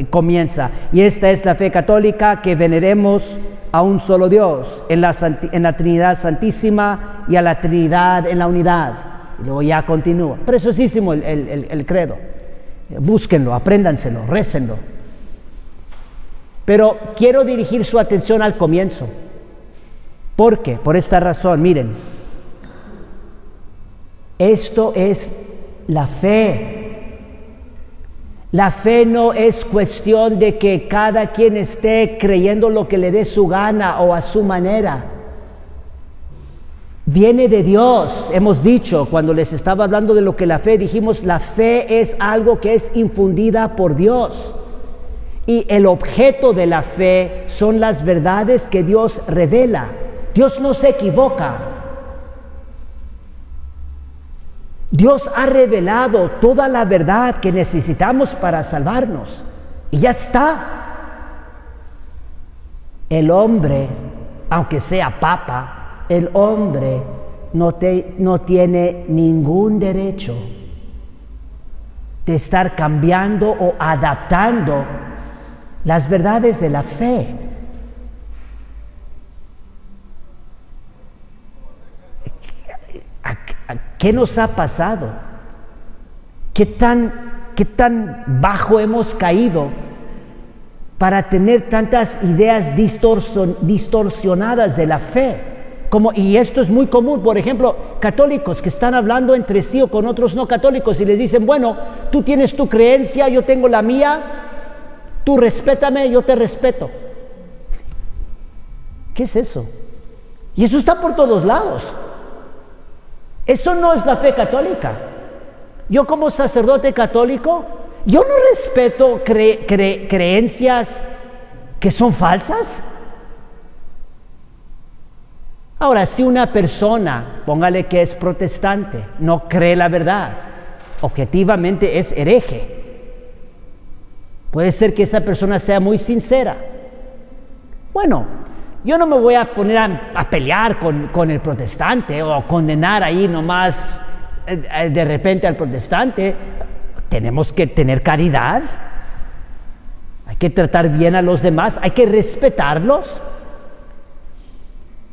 Comienza, y esta es la fe católica, que veneremos a un solo Dios, en la Trinidad Santísima y a la Trinidad en la unidad. Y luego ya continúa. Preciosísimo el credo. Búsquenlo, apréndanselo, récenlo. Pero quiero dirigir su atención al comienzo. ¿Por qué? Por esta razón, miren, esto es la fe. La fe no es cuestión de que cada quien esté creyendo lo que le dé su gana o a su manera. Viene de Dios. Hemos dicho, cuando les estaba hablando de lo que la fe, dijimos, la fe es algo que es infundida por Dios. Y el objeto de la fe son las verdades que Dios revela. Dios no se equivoca. Dios ha revelado toda la verdad que necesitamos para salvarnos. Y ya está. El hombre, aunque sea papa, el hombre no tiene ningún derecho de estar cambiando o adaptando las verdades de la fe. ¿Qué nos ha pasado? ¿Qué tan bajo hemos caído para tener tantas ideas distorsionadas de la fe? Y esto es muy común, por ejemplo, católicos que están hablando entre sí o con otros no católicos y les dicen, bueno, tú tienes tu creencia, yo tengo la mía, tú respétame, yo te respeto. ¿Qué es eso? Y eso está por todos lados. Eso no es la fe católica. Yo como sacerdote católico, yo no respeto creencias que son falsas. Ahora, si una persona, póngale que es protestante, no cree la verdad, objetivamente es hereje. Puede ser que esa persona sea muy sincera. Bueno, yo no me voy a poner a pelear con el protestante o a condenar ahí nomás de repente al protestante. Tenemos que tener caridad. Hay que tratar bien a los demás. Hay que respetarlos.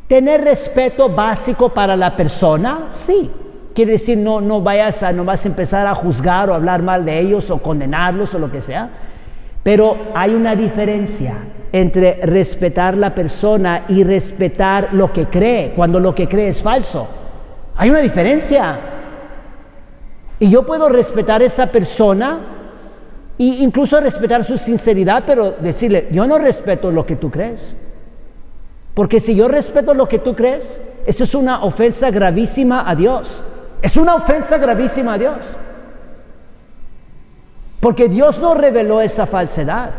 Tener respeto básico para la persona, sí. Quiere decir, no vas a empezar a juzgar o hablar mal de ellos o condenarlos o lo que sea. Pero hay una diferencia entre respetar la persona y respetar lo que cree, cuando lo que cree es falso. Hay una diferencia. Y yo puedo respetar a esa persona e incluso respetar su sinceridad, pero decirle, yo no respeto lo que tú crees. Porque si yo respeto lo que tú crees, eso es una ofensa gravísima a Dios. Es una ofensa gravísima a Dios. Porque Dios no reveló esa falsedad.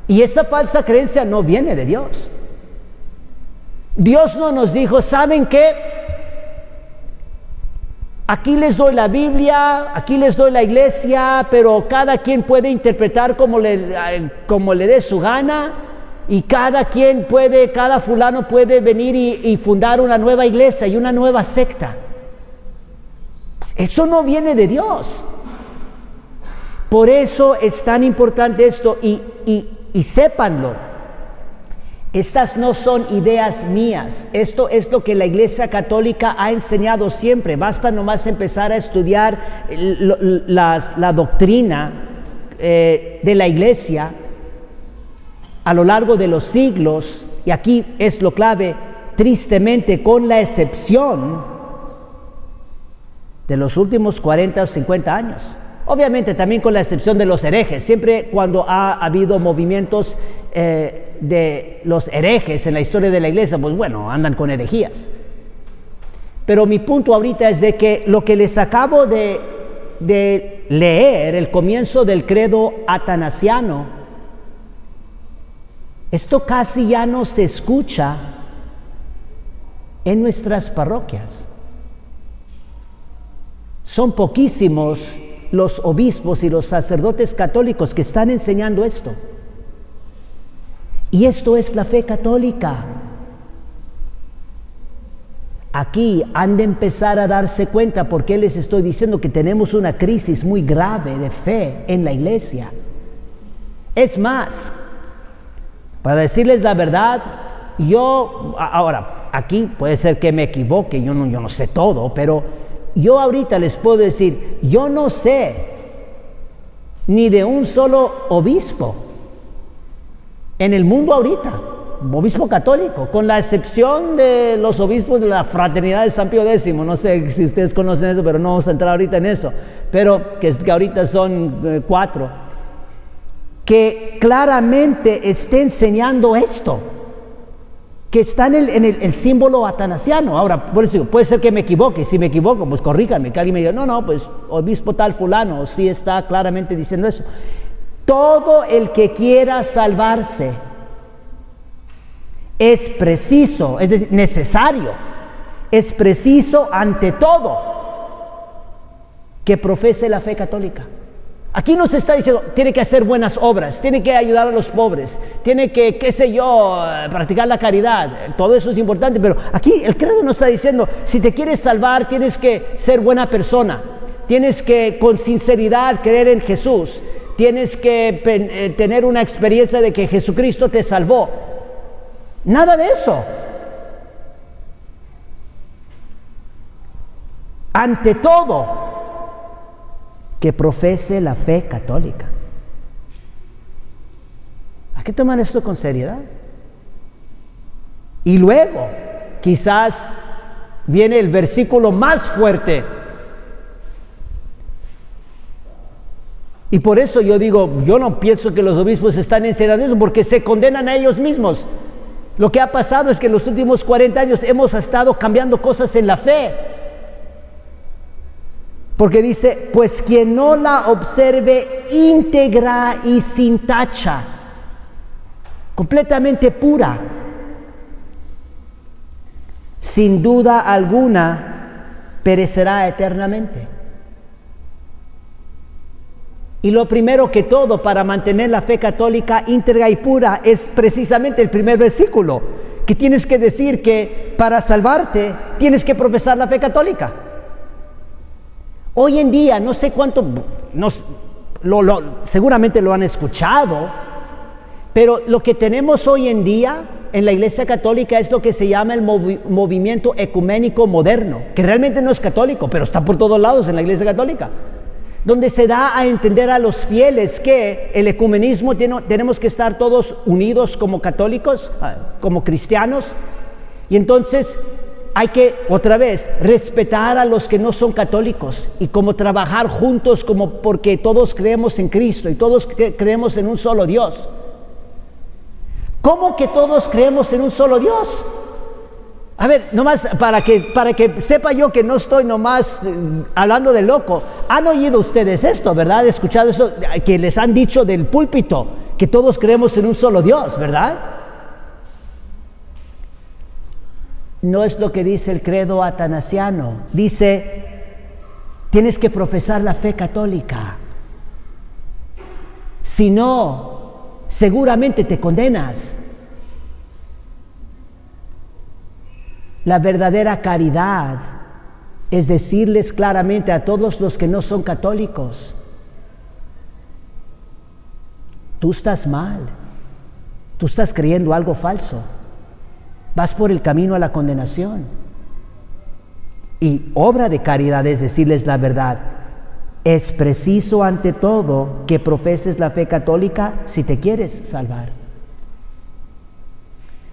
Y esa falsa creencia no viene de Dios. Dios no nos dijo, ¿saben qué? Aquí les doy la Biblia, aquí les doy la iglesia, pero cada quien puede interpretar como le dé su gana. Y cada fulano puede venir y fundar una nueva iglesia y una nueva secta. Eso no viene de Dios. Por eso es tan importante esto y sépanlo. Estas no son ideas mías. Esto es lo que la Iglesia Católica ha enseñado siempre. Basta nomás empezar a estudiar la doctrina de la Iglesia a lo largo de los siglos, y aquí es lo clave, tristemente, con la excepción de los últimos 40 o 50 años. Obviamente también con la excepción de los herejes. Siempre cuando ha habido movimientos de los herejes en la historia de la iglesia, pues bueno, andan con herejías. Pero mi punto ahorita es de que lo que les acabo de leer, el comienzo del credo atanasiano, esto casi ya no se escucha en nuestras parroquias. Son poquísimos los obispos y los sacerdotes católicos que están enseñando esto. Y esto es la fe católica. Aquí han de empezar a darse cuenta, porque les estoy diciendo que tenemos una crisis muy grave de fe en la iglesia. Es más, para decirles la verdad, ahora, aquí puede ser que me equivoque, yo no sé todo, pero yo ahorita les puedo decir, yo no sé ni de un solo obispo en el mundo ahorita, obispo católico, con la excepción de los obispos de la Fraternidad de San Pío X, no sé si ustedes conocen eso, pero no vamos a entrar ahorita en eso, pero que ahorita son 4, que claramente esté enseñando esto, que está en el símbolo atanasiano. Ahora, por eso digo, puede ser que me equivoque. Si me equivoco, pues corríjanme, que alguien me diga, no, pues obispo tal fulano, sí está claramente diciendo eso. Todo el que quiera salvarse es preciso, es decir, necesario, es preciso ante todo que profese la fe católica. Aquí nos está diciendo, tiene que hacer buenas obras, tiene que ayudar a los pobres, tiene que, practicar la caridad. Todo eso es importante, pero aquí el credo nos está diciendo, si te quieres salvar, tienes que ser buena persona, tienes que con sinceridad creer en Jesús, tienes que tener una experiencia de que Jesucristo te salvó. Nada de eso. Ante todo, que profese la fe católica. Hay que tomar esto con seriedad. Y luego, quizás viene el versículo más fuerte. Y por eso yo digo, yo no pienso que los obispos están enseñando eso, porque se condenan a ellos mismos. Lo que ha pasado es que en los últimos 40 años hemos estado cambiando cosas en la fe. Porque dice, pues quien no la observe íntegra y sin tacha, completamente pura, sin duda alguna perecerá eternamente. Y lo primero que todo para mantener la fe católica íntegra y pura es precisamente el primer versículo, que tienes que decir que para salvarte tienes que profesar la fe católica. Hoy en día, no sé cuánto, seguramente lo han escuchado, pero lo que tenemos hoy en día en la Iglesia Católica es lo que se llama el movimiento ecuménico moderno, que realmente no es católico, pero está por todos lados en la Iglesia Católica, donde se da a entender a los fieles que el ecumenismo tenemos que estar todos unidos como católicos, como cristianos, y entonces hay que, otra vez, respetar a los que no son católicos y como trabajar juntos como porque todos creemos en Cristo y todos creemos en un solo Dios. ¿Cómo que todos creemos en un solo Dios? A ver, nomás para que sepa yo que no estoy nomás hablando de loco. Han oído ustedes esto, ¿verdad? Escuchado eso que les han dicho del púlpito, que todos creemos en un solo Dios, ¿verdad? No es lo que dice el credo atanasiano. Dice, tienes que profesar la fe católica. Si no, seguramente te condenas. La verdadera caridad es decirles claramente a todos los que no son católicos, tú estás mal, tú estás creyendo algo falso. Vas por el camino a la condenación. Y obra de caridad es decirles la verdad. Es preciso ante todo que profeses la fe católica si te quieres salvar.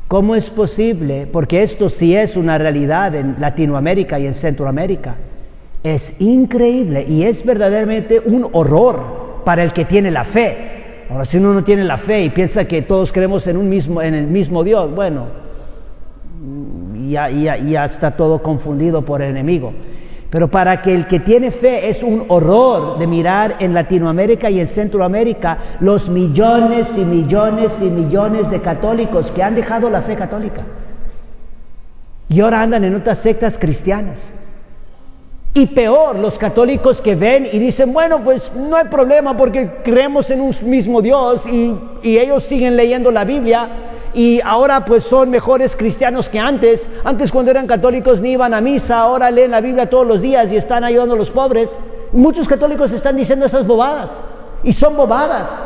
¿Cómo es posible? Porque esto sí es una realidad en Latinoamérica y en Centroamérica. Es increíble y es verdaderamente un horror para el que tiene la fe. Ahora, si uno no tiene la fe y piensa que todos creemos en el mismo Dios, bueno, ya está todo confundido por el enemigo. Pero para que el que tiene fe es un horror de mirar en Latinoamérica y en Centroamérica los millones y millones y millones de católicos que han dejado la fe católica y ahora andan en otras sectas cristianas. Y peor, los católicos que ven y dicen, bueno, pues no hay problema porque creemos en un mismo Dios y ellos siguen leyendo la Biblia. Y ahora pues son mejores cristianos que antes. Antes cuando eran católicos ni iban a misa, ahora leen la Biblia todos los días y están ayudando a los pobres. Muchos católicos están diciendo esas bobadas. Y son bobadas.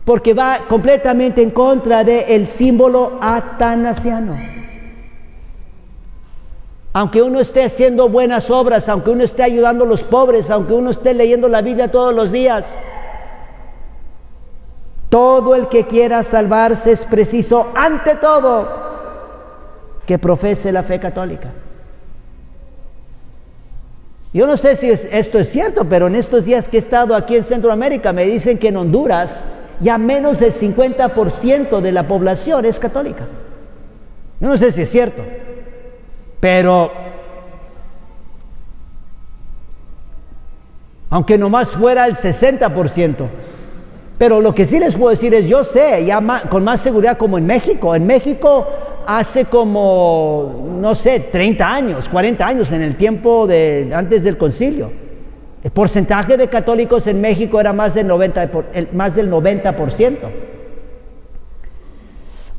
Porque va completamente en contra del símbolo atanasiano. Aunque uno esté haciendo buenas obras, aunque uno esté ayudando a los pobres, aunque uno esté leyendo la Biblia todos los días, todo el que quiera salvarse es preciso, ante todo, que profese la fe católica. Yo no sé si esto es cierto, pero en estos días que he estado aquí en Centroamérica, me dicen que en Honduras ya menos del 50% de la población es católica. Yo no sé si es cierto, pero aunque nomás fuera el 60%, pero lo que sí les puedo decir es, yo sé, ya con más seguridad, como en México. En México hace como, no sé, 30 años, 40 años, en el tiempo antes del concilio, el porcentaje de católicos en México era más del 90%.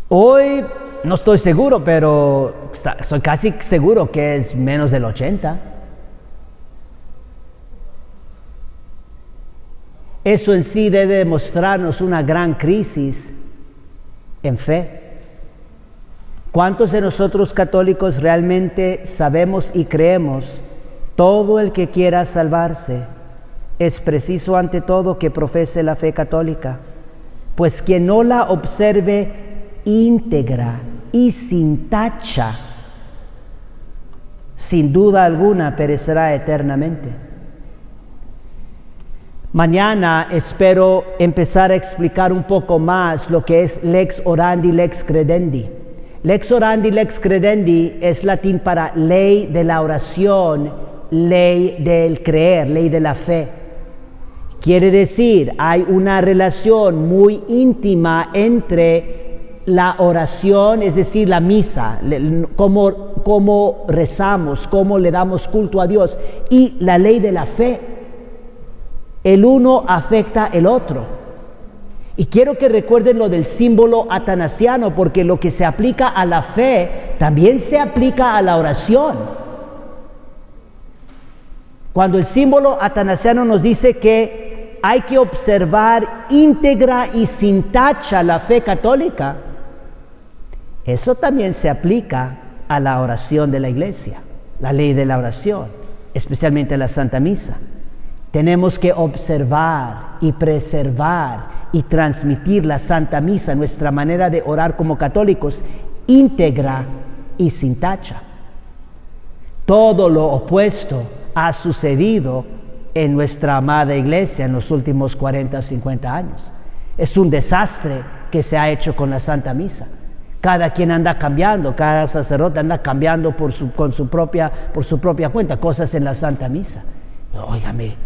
Hoy no estoy seguro, pero estoy casi seguro que es menos del 80%. Eso en sí debe demostrarnos una gran crisis en fe. ¿Cuántos de nosotros católicos realmente sabemos y creemos todo el que quiera salvarse es preciso ante todo que profese la fe católica? Pues quien no la observe íntegra y sin tacha, sin duda alguna perecerá eternamente. Mañana espero empezar a explicar un poco más lo que es lex orandi, lex credendi. Lex orandi, lex credendi es latín para ley de la oración, ley del creer, ley de la fe. Quiere decir, hay una relación muy íntima entre la oración, es decir, la misa, cómo rezamos, cómo le damos culto a Dios, y la ley de la fe. El uno afecta el otro. Y quiero que recuerden lo del símbolo atanasiano, porque lo que se aplica a la fe también se aplica a la oración. Cuando el símbolo atanasiano nos dice que hay que observar íntegra y sin tacha la fe católica, eso también se aplica a la oración de la iglesia, la ley de la oración, especialmente la Santa Misa. Tenemos que observar y preservar y transmitir la Santa Misa, nuestra manera de orar como católicos, íntegra y sin tacha. Todo lo opuesto ha sucedido en nuestra amada iglesia en los últimos 40 o 50 años. Es un desastre que se ha hecho con la Santa Misa. Cada quien anda cambiando, cada sacerdote anda cambiando por su propia cuenta cosas en la Santa Misa. Óigame,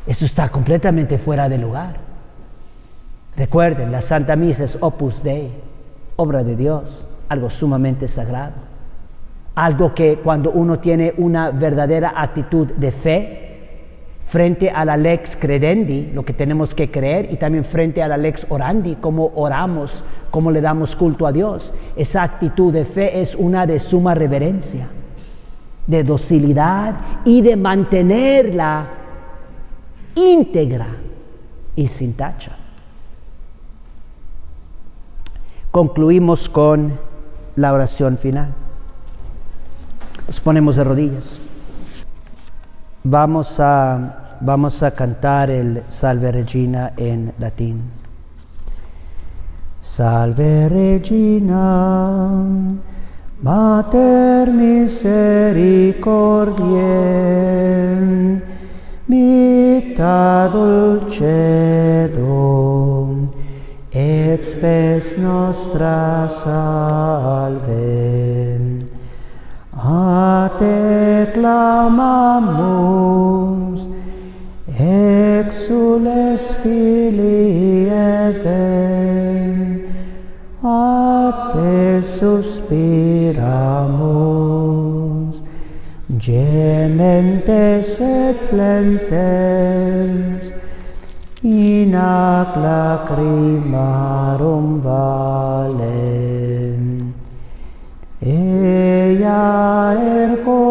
eso está completamente fuera de lugar. Recuerden, la Santa Misa es Opus Dei, obra de Dios, algo sumamente sagrado. Algo que cuando uno tiene una verdadera actitud de fe frente a la lex credendi, lo que tenemos que creer, y también frente a la lex orandi, cómo oramos, cómo le damos culto a Dios, esa actitud de fe es una de suma reverencia, de docilidad y de mantenerla íntegra y sin tacha. Concluimos con la oración final. Nos ponemos de rodillas. Vamos a cantar el Salve Regina en latín. Salve Regina, Mater misericordiae, vita dulcedo, et spes nostra salve. A te clamamus, exules Filii Eve, a te suspiramus, gementes et flentes, in ac lacrimarum valem. Ea ergo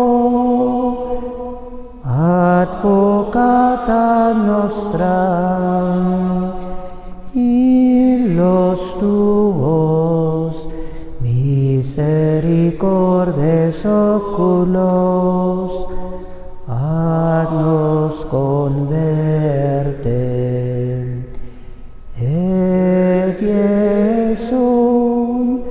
advocata nostra, illos tuos misericordes oculos ad nos converte. Et Iesum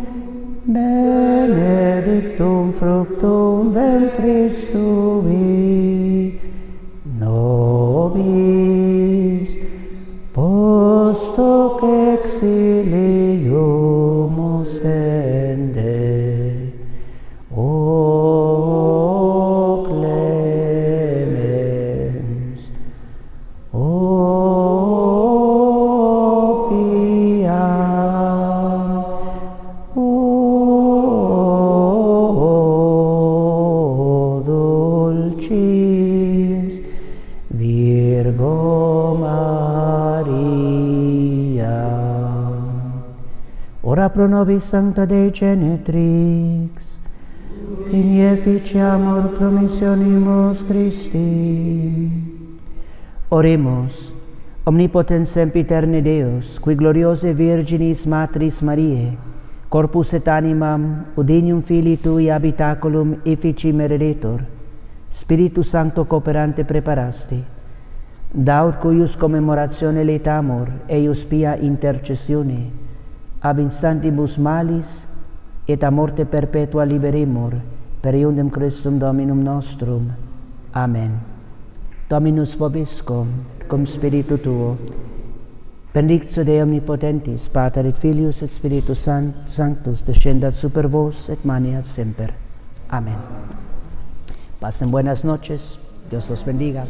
benedictum fructum ventris tui, nobis post Virgo Maria, ora pro nobis sancta Dei Genetrix, in efficiamur promissionimus Christi. Oremus, omnipotens sempiterne Deus, qui gloriose Virginis Matris Mariae, corpus et animam udinium Filii Tui habitaculum effici meredetur, Spiritus Sancto cooperante preparasti, daut cuius commemoratione letamur, eius pia intercessione, ab instantibus malis et a morte perpetua liberemur, per iundem Christum Dominum nostrum. Amen. Dominus vobiscum, cum spiritu tuo, benedictio Dei omnipotentis, Pater et Filius et Spiritus Sanctus, descendat super vos et maneat semper. Amén. Pasen buenas noches. Dios los bendiga.